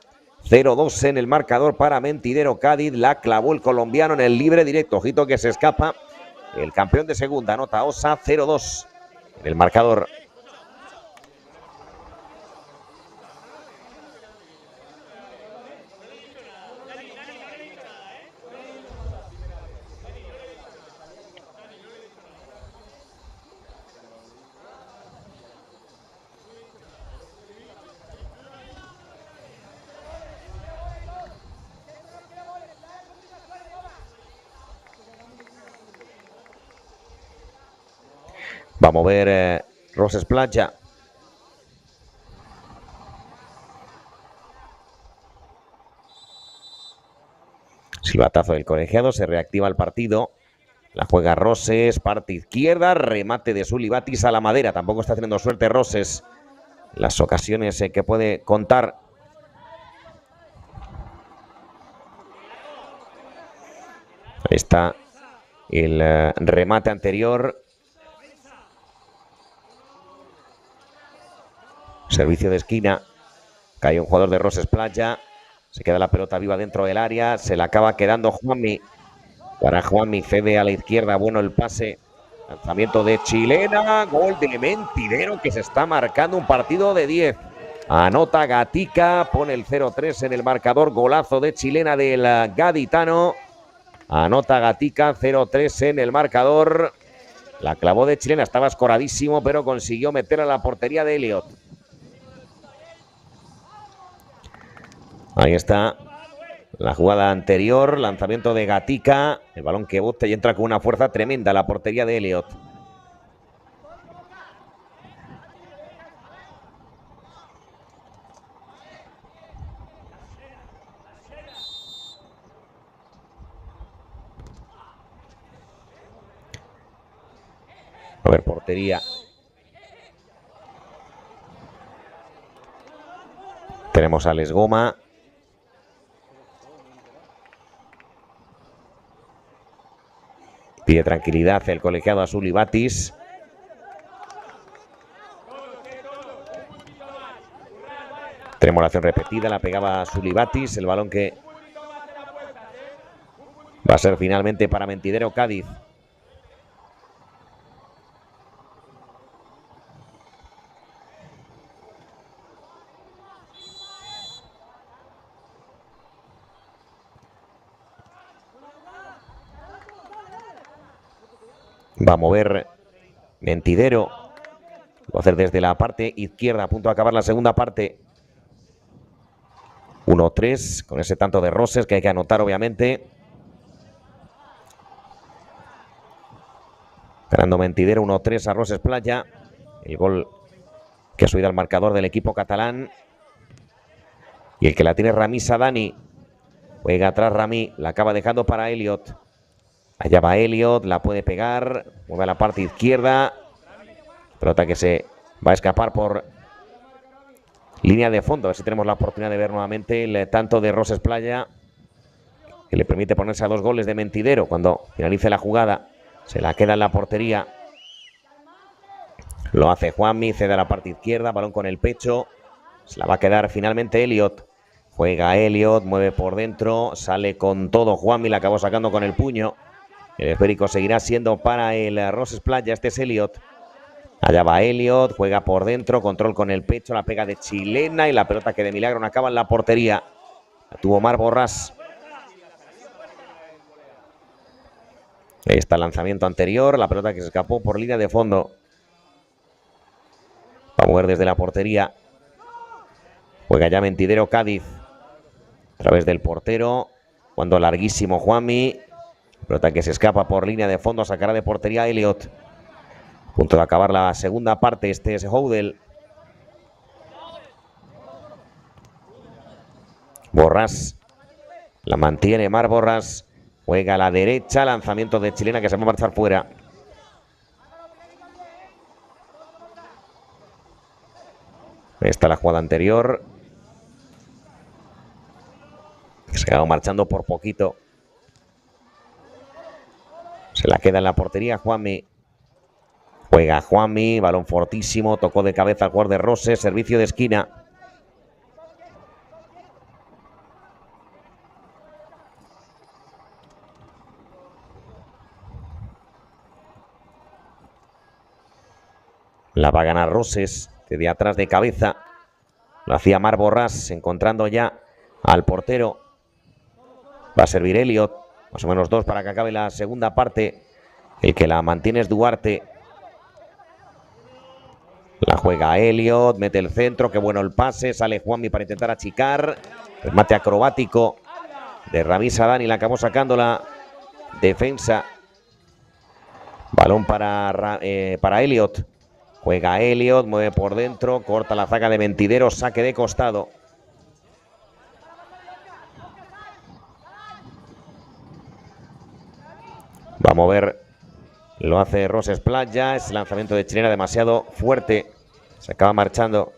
0-2 en el marcador para Mentidero Cádiz. La clavó el colombiano en el libre directo. Ojito que se escapa. El campeón de segunda anota Osa. 0-2 en el marcador. Va a mover Roses Playa. Silbatazo del colegiado, se reactiva el partido. La juega Roses, parte izquierda, remate de Sulibatis a la madera. Tampoco está teniendo suerte Roses. Las ocasiones que puede contar. Ahí está el remate anterior. Servicio de esquina. Cae un jugador de Roses Playa. Se queda la pelota viva dentro del área. Se la acaba quedando Juanmi. Para Juanmi, cede a la izquierda. Bueno el pase. Lanzamiento de Chilena. Gol de Mentidero que se está marcando un partido de 10. Anota Gatica. Pone el 0-3 en el marcador. Golazo de Chilena del gaditano. Anota Gatica. 0-3 en el marcador. La clavó de Chilena. Estaba escoradísimo, pero consiguió meter a la portería de Elliot. Ahí está la jugada anterior, lanzamiento de Gatica, el balón que bote y entra con una fuerza tremenda a la portería de Elliot. A ver, portería. Tenemos a Les Goma. Pide tranquilidad el colegiado a Sulibatis. Tenemos la acción repetida, la pegaba Sulibatis, el balón que va a ser finalmente para Mentidero Cádiz. Va a mover Mentidero. Lo va a hacer desde la parte izquierda, a punto de acabar la segunda parte. 1-3, con ese tanto de Roses que hay que anotar, obviamente. Ganando Mentidero 1-3 a Roses Playa. El gol que ha subido al marcador del equipo catalán. Y el que la tiene Rami Sadani. Juega atrás Rami, la acaba dejando para Elliot. Allá va Elliot, la puede pegar. Mueve a la parte izquierda. Pelota que se va a escapar por línea de fondo. A ver si tenemos la oportunidad de ver nuevamente el tanto de Roses Playa, que le permite ponerse a 2 goles de Mentidero cuando finalice la jugada. Se la queda en la portería. Lo hace Juanmi, cede a la parte izquierda, balón con el pecho. Se la va a quedar finalmente Elliot. Juega Elliot, mueve por dentro, sale con todo Juanmi, la acabó sacando con el puño. El esférico seguirá siendo para el Roses Playa, este es Elliot. Allá va Elliot, juega por dentro, control con el pecho, la pega de chilena y la pelota que de milagro no acaba en la portería. La tuvo Mar Borràs. Ahí está el lanzamiento anterior, la pelota que se escapó por línea de fondo. Va a mover desde la portería. Juega ya Mentidero Cádiz. A través del portero. Cuando larguísimo Juanmi. Pelota que se escapa por línea de fondo. Sacará de portería Elliot. A punto de acabar la segunda parte. Este es Houdel. Borràs. La mantiene Mar Borràs. Juega a la derecha. Lanzamiento de chilena que se va a marchar fuera. Ahí está la jugada anterior. Se ha marchando por poquito. Se la queda en la portería Juanmi. Juega Juanmi, balón fortísimo, tocó de cabeza al jugador de Roses, servicio de esquina. La va a ganar Roses, de atrás de cabeza. Lo hacía Mar Borràs, encontrando ya al portero. Va a servir Elliot, más o menos 2 para que acabe la segunda parte. El que la mantiene es Duarte. La juega Elliot, mete el centro, qué bueno el pase, sale Juanmi para intentar achicar. Remate acrobático de Rami Sadani, la acabó sacando la defensa. Balón para Elliot. Juega Elliot, mueve por dentro, corta la zaga de Mentidero, saque de costado. Va a mover, lo hace Roses Playa, ese lanzamiento de chilena demasiado fuerte, se acaba marchando.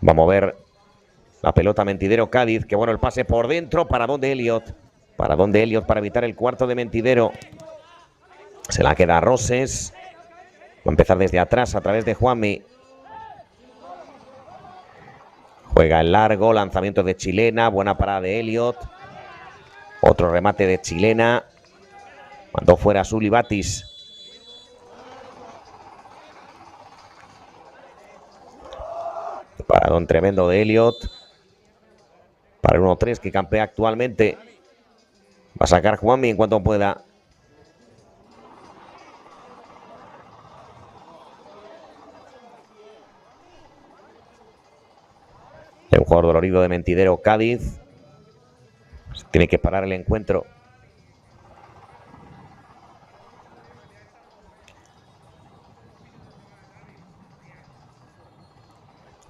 Va a mover la pelota Mentidero Cádiz, que bueno el pase por dentro, para donde Elliot. Para donde Elliot para evitar el cuarto de Mentidero. Se la queda Roses. Va a empezar desde atrás a través de Juanmi. Juega el largo, lanzamiento de chilena, buena parada de Elliot. Otro remate de chilena. Mandó fuera a Sulibatis. Paradón tremendo de Elliot. Para el 1-3 que campea actualmente. Va a sacar Juanmi en cuanto pueda. Un jugador dolorido de Mentidero Cádiz. Tiene que parar el encuentro.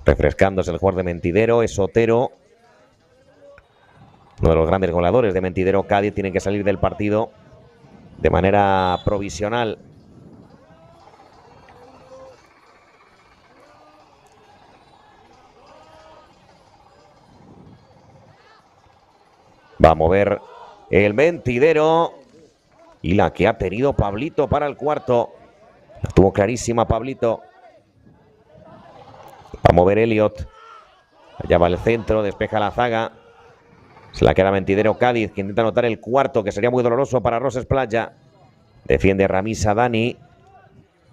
Refrescándose el jugador de Mentidero, es Otero. Uno de los grandes goleadores de Mentidero Cádiz tiene que salir del partido de manera provisional. Va a mover el Mentidero. Y la que ha tenido Pablito para el cuarto. La tuvo clarísima Pablito. Va a mover Elliot. Allá va el centro, despeja la zaga. Se la queda Mentidero Cádiz, que intenta anotar el cuarto, que sería muy doloroso para Roses Playa. Defiende Ramisa Dani.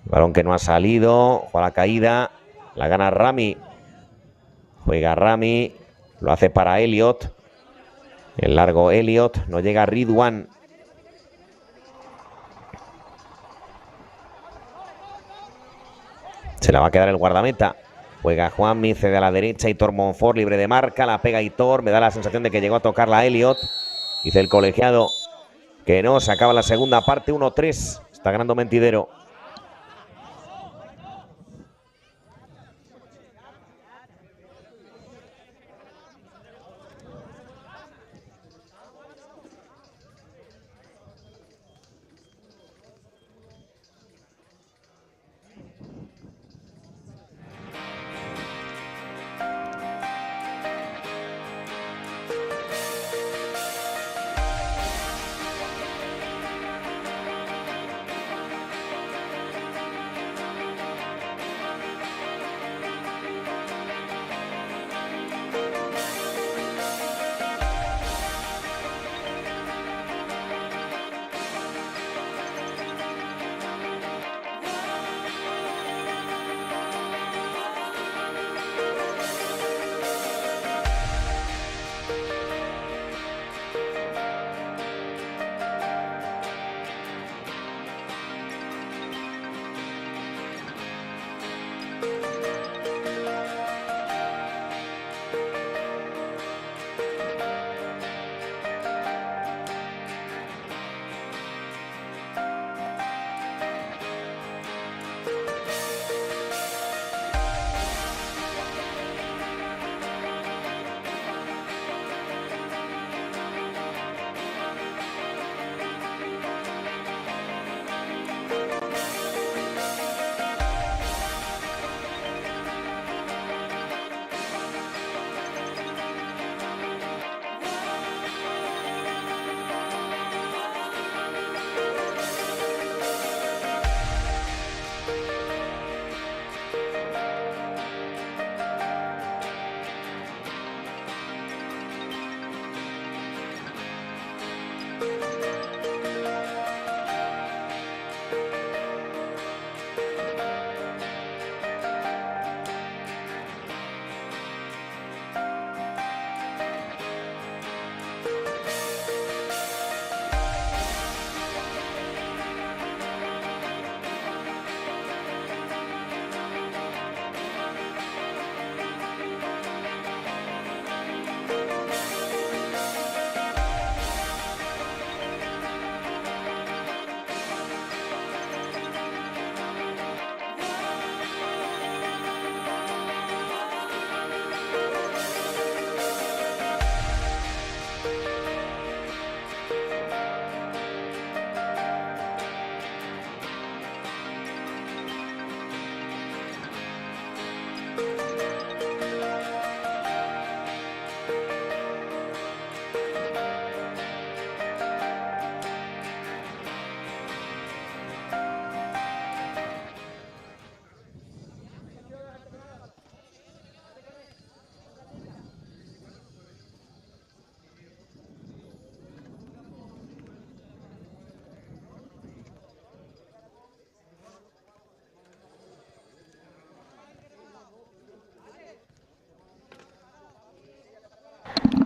Balón que no ha salido. Juega la caída. La gana Rami. Juega Rami. Lo hace para Elliot. El largo Elliot. No llega Ridwan. Se la va a quedar el guardameta. Juega Juanmi, cede a la derecha. Hitor Monfort libre de marca. La pega Hitor. Me da la sensación de que llegó a tocarla a Elliot. Dice el colegiado que no. Se acaba la segunda parte. 1-3. Está ganando Mentidero.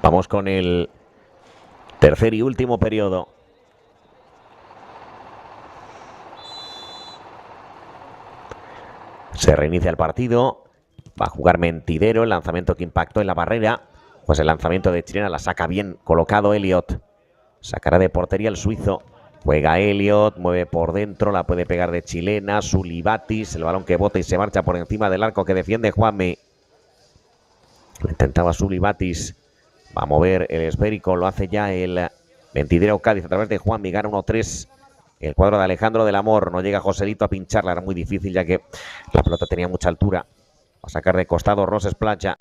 Vamos con el tercer y último periodo. Se reinicia el partido. Va a jugar Mentidero. El lanzamiento que impactó en la barrera. Pues el lanzamiento de Chilena la saca bien colocado Elliot. Sacará de portería el suizo. Juega Elliot, mueve por dentro, la puede pegar de chilena. Sulibatis, el balón que bota y se marcha por encima del arco que defiende Juanmi. Lo intentaba Sulibatis. Va a mover el esférico, lo hace ya el Mentidero Cádiz a través de Juanmi. Gana 1-3 el cuadro de Alejandro del Amor. No llega Joselito a pincharla, era muy difícil ya que la pelota tenía mucha altura. Va a sacar de costado Roses Playa.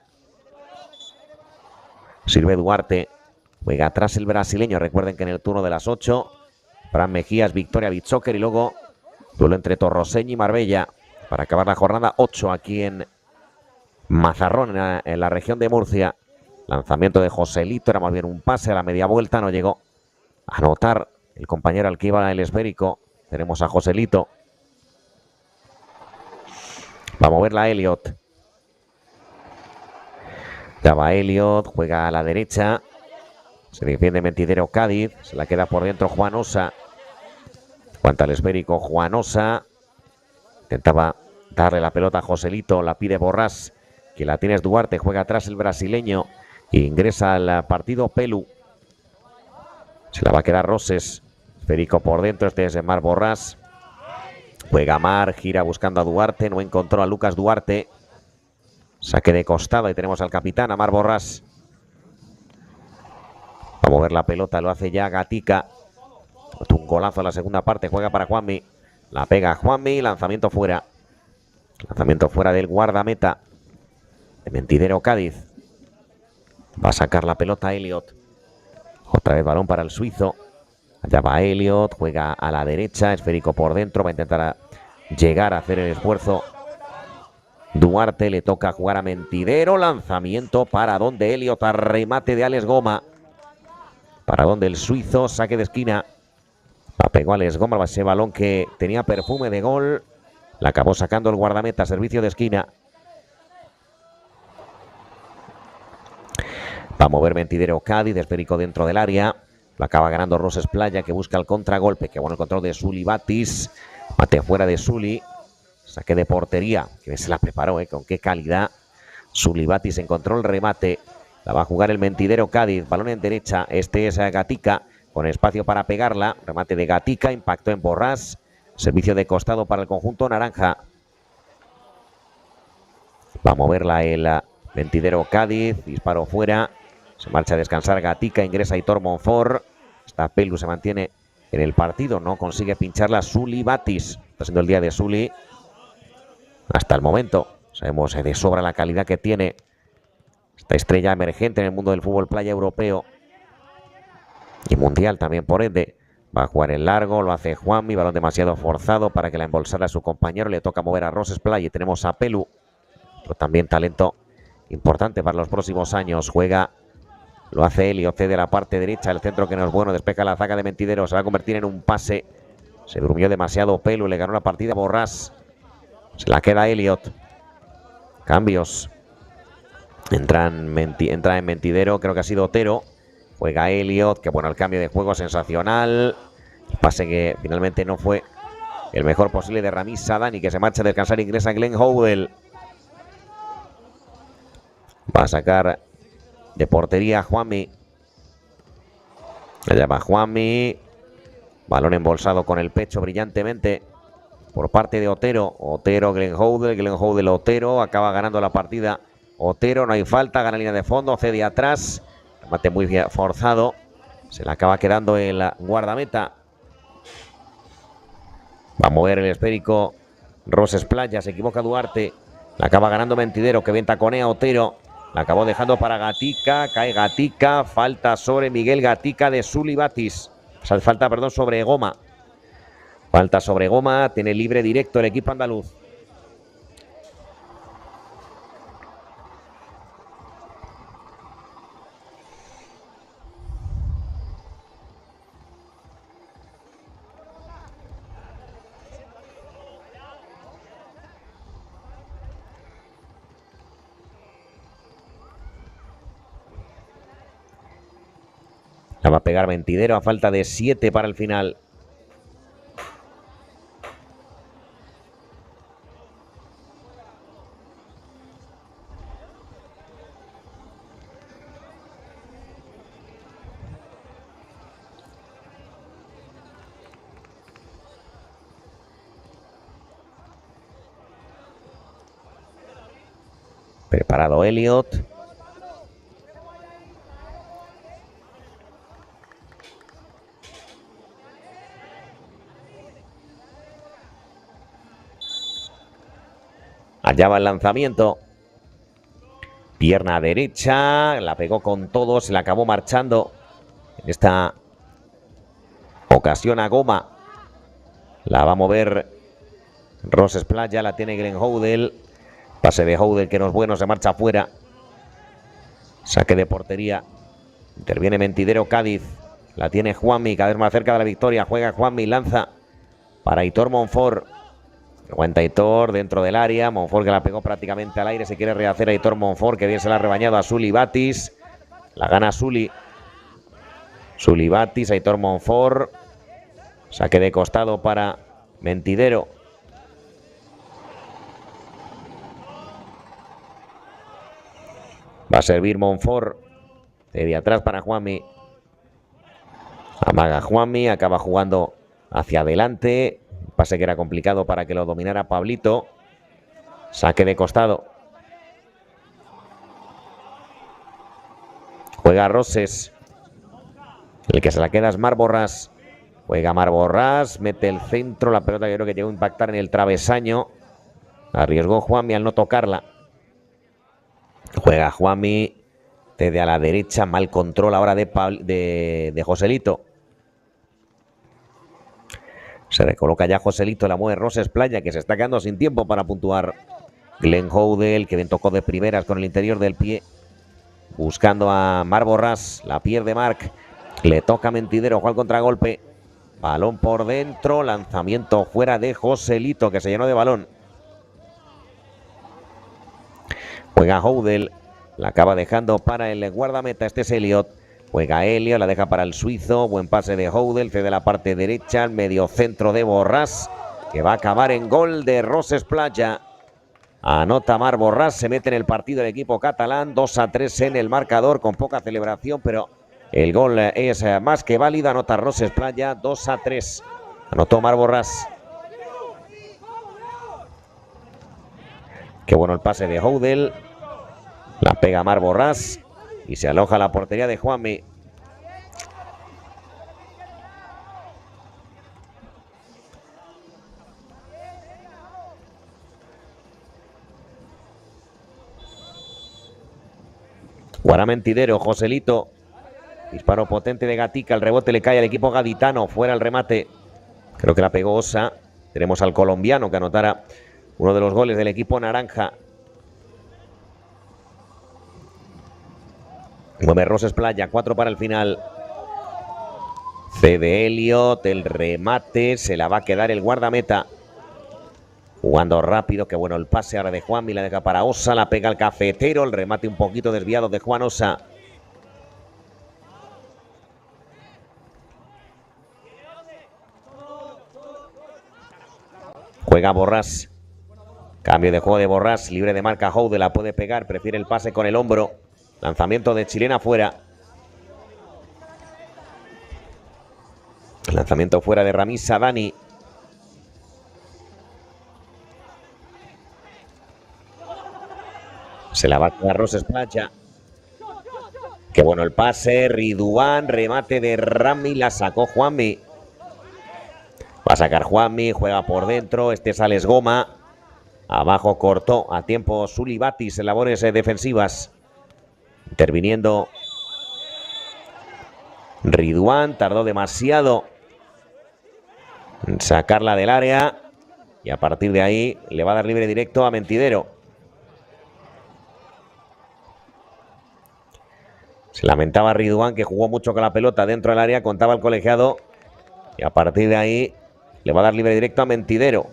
Sirve Duarte. Juega atrás el brasileño. Recuerden que en el turno de las 8 Fran Mejías, Victoria Bitzoker y luego duelo entre Torroseña y Marbella para acabar la jornada 8 aquí en Mazarrón, en la región de Murcia. Lanzamiento de Joselito, era más bien un pase a la media vuelta, no llegó a anotar el compañero al que iba el esférico. Tenemos a Joselito. Va a moverla Elliot. Ya va Elliot, juega a la derecha. Se defiende Mentidero Cádiz. Se la queda por dentro Juan Osa. Aguanta el esférico Juan Osa. Intentaba darle la pelota a Joselito. La pide Borrás. Que la tiene Duarte. Juega atrás el brasileño. E ingresa al partido Pelu. Se la va a quedar Roses. Esférico por dentro. Este es de Mar Borrás. Juega Mar. Gira buscando a Duarte. No encontró a Lucas Duarte. Saque de costado y tenemos al capitán, Amar Borrás. Va a mover la pelota, lo hace ya Gatica. Un golazo en la segunda parte, juega para Juanmi. La pega Juanmi, lanzamiento fuera. Lanzamiento fuera del guardameta de Mentidero Cádiz. Va a sacar la pelota Elliot. Otra vez balón para el suizo. Allá va Elliot, juega a la derecha, esférico por dentro. Va a intentar llegar a hacer el esfuerzo. Duarte, le toca jugar a Mentidero. Lanzamiento para donde Elliot, remate de Alex Goma. Para donde el suizo, saque de esquina. La pegó Alex Goma, ese balón que tenía perfume de gol. La acabó sacando el guardameta, servicio de esquina. Va a mover Mentidero Cádiz, esférico dentro del área. Lo acaba ganando Roses Playa, que busca el contragolpe. Que bueno el control de Suli Batis. Mate fuera de Suli. Saque de portería, que se la preparó, con qué calidad. Suli Batis encontró el remate. La va a jugar el Mentidero Cádiz. Balón en derecha. Este es Gatica. Con espacio para pegarla. Remate de Gatica. Impactó en Borrás. Servicio de costado para el conjunto naranja. Va a moverla el Mentidero Cádiz. Disparo fuera. Se marcha a descansar Gatica. Ingresa Aitor Monfort. Esta Pelu se mantiene en el partido. No consigue pincharla Suli Batis. Está siendo el día de Suli. Hasta el momento. Sabemos de sobra la calidad que tiene esta estrella emergente en el mundo del fútbol playa europeo y mundial también por ende. Va a jugar en largo, lo hace Juanmi, balón demasiado forzado para que la embolsara a su compañero. Le toca mover a Roses Playa y tenemos a Pelu, pero también talento importante para los próximos años. Juega, lo hace Elliot, cede la parte derecha, el centro que no es bueno, despeja la zaga de Mentidero, se va a convertir en un pase. Se durmió demasiado Pelu, le ganó la partida Borrás. Se la queda Elliot. Cambios. Entra en Mentidero, creo que ha sido Otero. Juega Elliot, que bueno, el cambio de juego sensacional. El pase que finalmente no fue el mejor posible de Ramis Sadani, que se marcha a descansar, ingresa Glenn Howell. Va a sacar de portería Juanmi. Allá va Juanmi. Balón embolsado con el pecho brillantemente por parte de Otero. Otero, Glenn Howell, Otero. Acaba ganando la partida. Otero, no hay falta, gana línea de fondo, cede atrás. Remate muy forzado. Se le acaba quedando el guardameta. Va a mover el esférico Roses Playa, se equivoca Duarte. La acaba ganando Mentidero, que ventaconea Otero. La acabó dejando para Gatica. Cae Gatica. Falta sobre Miguel Gatica de Suli Batis. Falta, perdón, sobre Goma. Falta sobre Goma, tiene libre directo el equipo andaluz. La va a pegar Mentidero a falta de 7 para el final. Preparado Elliot. Allá va el lanzamiento. Pierna derecha. La pegó con todo. Se la acabó marchando en esta Ocasión a Goma. La va a mover Roses Playa, la tiene Glenn Houdel. Pase de Houdel que no es bueno, se marcha afuera. Saque de portería. Interviene Mentidero Cádiz. La tiene Juanmi, cada vez más cerca de la victoria. Juega Juanmi, lanza para Aitor Monfort. Aguanta Aitor dentro del área. Monfort que la pegó prácticamente al aire. Se quiere rehacer a Aitor Monfort, que bien se la ha rebañado a Sully Batis. La gana Sully. Sully Batis, Aitor Monfort. Saque de costado para Mentidero. Va a servir Monfort. De atrás para Juanmi. Amaga Juanmi, acaba jugando hacia adelante. Pase que era complicado para que lo dominara Pablito. Saque de costado. Juega Roses. El que se la queda es Marc Borràs. Juega Marc Borràs, mete el centro. La pelota que creo que llegó a impactar en el travesaño. Arriesgó Juanmi al no tocarla. Juega Juanmi. Desde a la derecha, mal control ahora de Joselito. Se recoloca ya Joselito, la mueve Roses Playa, que se está quedando sin tiempo para puntuar. Glenn Houdel, que bien tocó de primeras con el interior del pie. Buscando a Marc Borràs, la pierde Marc. Le toca Mentidero, juega el contragolpe. Balón por dentro, lanzamiento fuera de Joselito, que se llenó de balón. Juega Houdel. La acaba dejando para el guardameta, este es Elliot. Juega Elliot, la deja para el suizo. Buen pase de Houdel, cede la parte derecha. El medio centro de Borràs, que va a acabar en gol de Roses Playa. Anota Marc Borràs, se mete en el partido el equipo catalán. 2-3 en el marcador, con poca celebración, pero el gol es más que válido. Anota Roses Playa, 2-3. Anotó Marc Borràs. Qué bueno el pase de Houdel. La pega Marc Borràs y se aloja la portería de Juanmi. Guará Mentidero, Joselito. Disparo potente de Gatica, el rebote le cae al equipo gaditano. Fuera el remate. Creo que la pegó Osa. Tenemos al colombiano que anotara uno de los goles del equipo naranja. Mueve Roses Playa, 4 para el final. Cede Elliot, el remate, se la va a quedar el guardameta. Jugando rápido, qué bueno el pase ahora de Juanmi, la deja para Osa, la pega al cafetero, el remate un poquito desviado de Juan Osa. Juega Borràs. Cambio de juego de Borràs, libre de marca Houdel, la puede pegar, prefiere el pase con el hombro. Lanzamiento de chilena fuera. Lanzamiento fuera de Ramiz Sadani. Se la va a quedar Roses Playa. Qué bueno el pase. Ridwan, remate de Rami, la sacó Juanmi. Va a sacar Juanmi, juega por dentro. Este sale Goma. Abajo cortó a tiempo Sully Batis en labores defensivas. Interviniendo Ridwan, tardó demasiado en sacarla del área y a partir de ahí le va a dar libre directo a Mentidero. Se lamentaba Ridwan, que jugó mucho con la pelota dentro del área, contaba el colegiado y a partir de ahí le va a dar libre directo a Mentidero.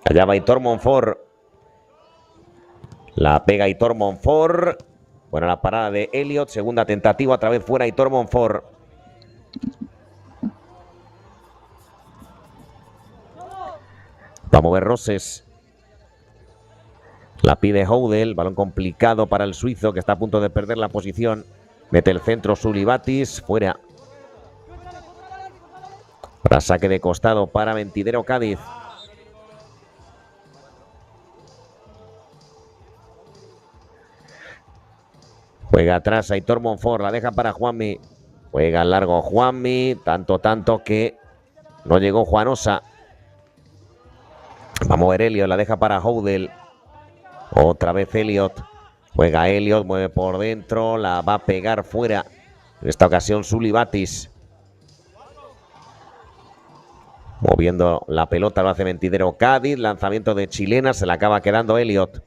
Allá va Aitor Monfort. La pega Aitor Monfort. Bueno, la parada de Elliot. Segunda tentativa, otra vez fuera Aitor Monfort. Va a mover Roses. La pide Houdel. Balón complicado para el suizo, que está a punto de perder la posición. Mete el centro Sully Batis. Fuera. Ahora saque de costado para Mentidero Cádiz. Juega atrás Aitor Monfort, la deja para Juanmi. Juega largo Juanmi, tanto que no llegó Juanosa. Va a mover Elliot, la deja para Houdel. Otra vez Elliot. Juega Elliot, mueve por dentro, la va a pegar fuera. En esta ocasión Sulibatis. Moviendo la pelota lo hace Mentidero Cádiz. Lanzamiento de chilena, se la acaba quedando Elliot.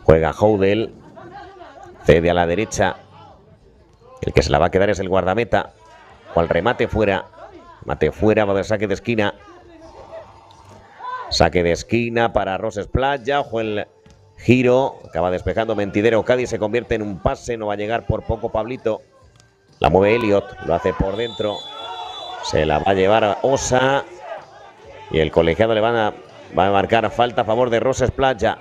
Juega Houdel. Cede a la derecha. El que se la va a quedar es el guardameta. O al remate fuera. Remate fuera, va a haber saque de esquina. Saque de esquina para Roses Playa. Ojo el giro. Acaba despejando Mentidero Cádiz. Se convierte en un pase. No va a llegar por poco Pablito. La mueve Elliot. Lo hace por dentro. Se la va a llevar Osa. Y el colegiado le va a marcar falta a favor de Roses Playa.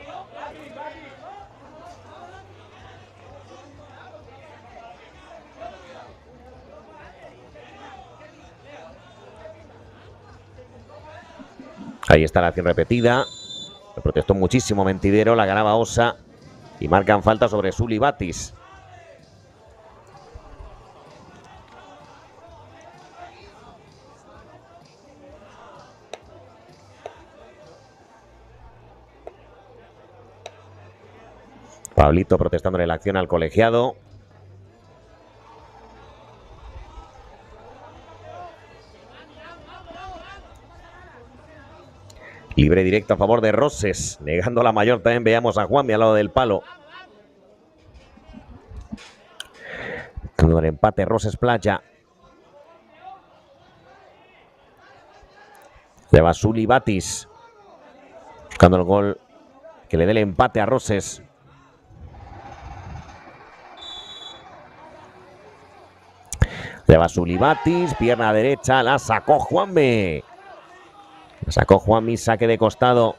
Ahí está la acción repetida. Le protestó muchísimo Mentidero, la ganaba Osa. Y marcan falta sobre Sulibatis. Pablito protestándole la acción al colegiado. Libre directo a favor de Roses. Negando la mayor también veamos a Juanmi al lado del palo. Con el empate Roses Playa. Lleva Sulibatis. Buscando el gol que le dé el empate a Roses. Lleva Sulibatis. Pierna derecha. La sacó Juanmi. La sacó Juanmi, saque de costado.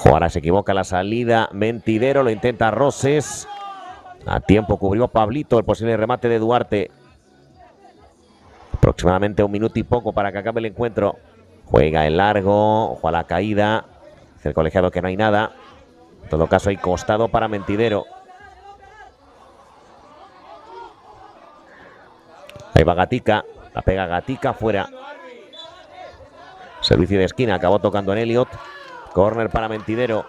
Ahora se equivoca la salida. Mentidero, lo intenta Roses. A tiempo cubrió Pablito el posible remate de Duarte. Aproximadamente un minuto y poco para que acabe el encuentro. Juega el largo. Ojo a la caída. Dice el colegiado que no hay nada. En todo caso hay costado para Mentidero. Ahí va Gatica. La pega Gatica fuera. Servicio de esquina, acabó tocando en Elliot. Corner para Mentidero.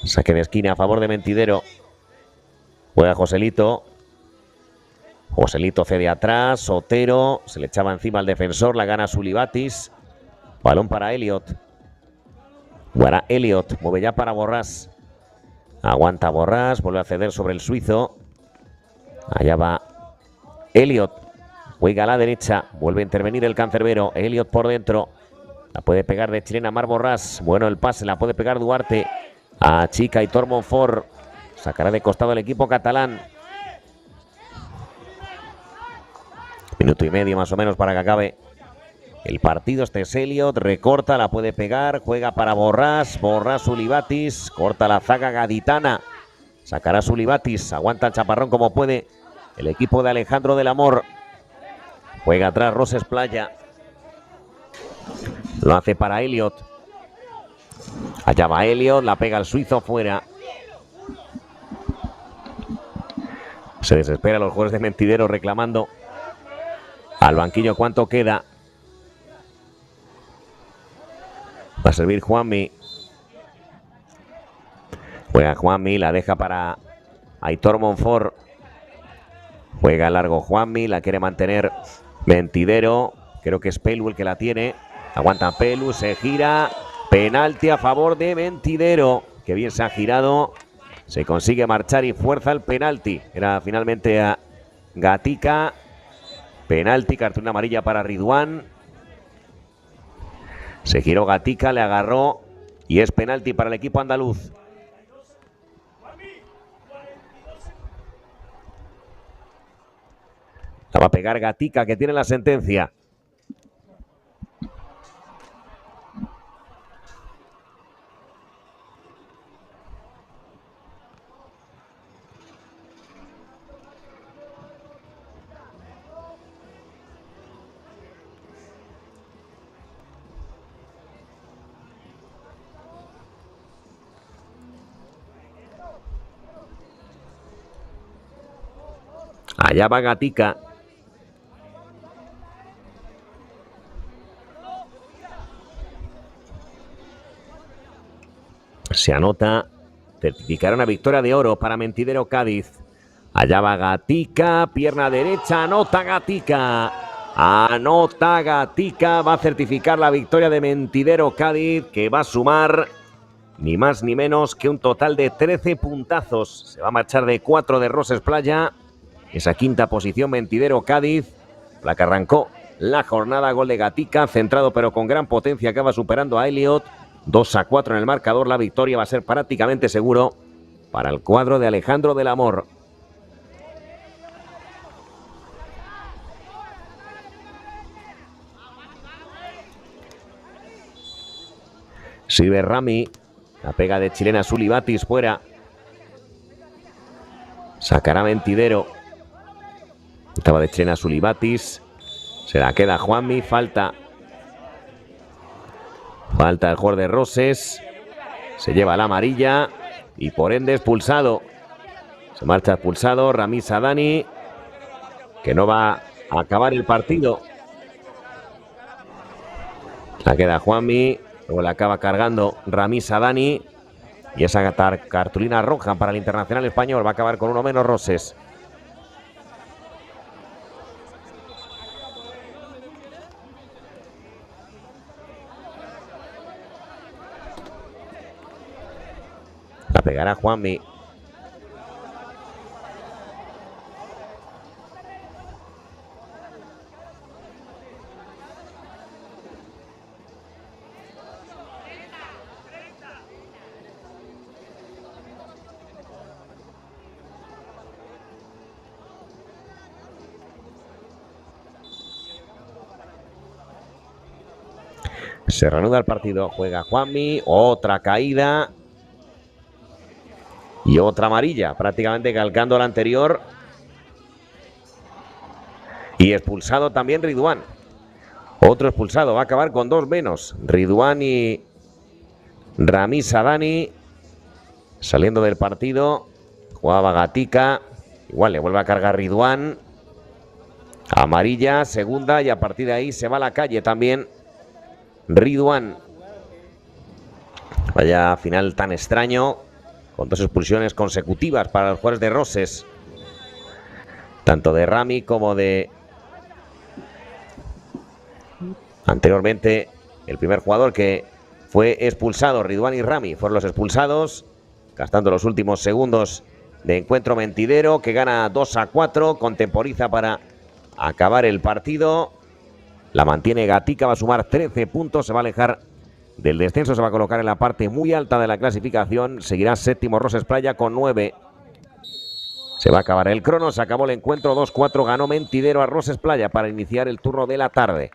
Saque de esquina a favor de Mentidero. Juega Joselito. Joselito cede atrás. Sotero. Se le echaba encima al defensor. La gana Sulibatis. Balón para Elliot. Jugará Elliot. Mueve ya para Borrás. Aguanta Borrás, vuelve a ceder sobre el suizo. Allá va Elliot. Juega a la derecha, vuelve a intervenir el cancerbero. Elliot por dentro. La puede pegar de chilena Mar Borrás. Bueno el pase, la puede pegar Duarte. A Chica Aitor Monfort. Sacará de costado el equipo catalán. Minuto y medio más o menos para que acabe el partido. Este es Elliot, recorta, la puede pegar, juega para Borrás, Borrás Sulibatis, corta la zaga gaditana, sacará Sulibatis, aguanta el chaparrón como puede el equipo de Alejandro del Amor. Juega atrás Roses Playa, lo hace para Elliot. Allá va Elliot, la pega el suizo fuera. Se desespera los jugadores de Mentidero reclamando al banquillo cuánto queda. Va a servir Juanmi. Juega Juanmi, la deja para Aitor Monfort. Juega largo Juanmi, la quiere mantener Mentidero. Creo que es Pelu el que la tiene. Aguanta Pelu, se gira. Penalti a favor de Mentidero. Que bien se ha girado. Se consigue marchar y fuerza el penalti. Era finalmente a Gatica. Penalti, cartulina amarilla para Ridwan. Se giró Gatica, le agarró y es penalti para el equipo andaluz. La va a pegar Gatica, que tiene la sentencia. Allá va Gatica. Se anota. Certificará una victoria de oro para Mentidero Cádiz. Allá va Gatica, pierna derecha, anota Gatica. Anota Gatica, va a certificar la victoria de Mentidero Cádiz, que va a sumar ni más ni menos que un total de 13 puntazos. Se va a marchar de 4 de Roses Playa. Esa quinta posición Mentidero Cádiz, la que arrancó la jornada. Gol de Gatica, centrado pero con gran potencia, acaba superando a Elliot. 2-4 en el marcador, la victoria va a ser prácticamente seguro para el cuadro de Alejandro del Amor. Sirve Rami, la pega de chilena Sulibatis fuera. Sacará Mentidero. Estaba de chilena Sulibatis. Se la queda Juanmi, falta. Falta el jugador de Roses. Se lleva la amarilla y por ende expulsado. Se marcha expulsado Ramiz Adani, que no va a acabar el partido. La queda Juanmi. Luego la acaba cargando Ramiz Adani. Y esa cartulina roja para el internacional español. Va a acabar con uno menos Roses. La pegará Juanmi. Se reanuda el partido. Juega Juanmi. Otra caída. Y otra amarilla, prácticamente calcando la anterior. Y expulsado también Ridwan. Otro expulsado, va a acabar con dos menos. Ridwan y Ramiz Adani saliendo del partido. Jugaba Gatica. Igual le vuelve a cargar Ridwan. Amarilla, segunda, y a partir de ahí se va a la calle también Ridwan. Vaya final tan extraño, con dos expulsiones consecutivas para los jugadores de Roses, tanto de Rami como de anteriormente el primer jugador que fue expulsado. Ridwan y Rami fueron los expulsados, gastando los últimos segundos de encuentro. Mentidero, que gana 2-4, contemporiza para acabar el partido. La mantiene Gatica, va a sumar 13 puntos, se va a alejar del descenso, se va a colocar en la parte muy alta de la clasificación. Seguirá séptimo Roses Playa con 9. Se va a acabar el crono, se acabó el encuentro. 2-4 ganó Mentidero a Roses Playa para iniciar el turno de la tarde.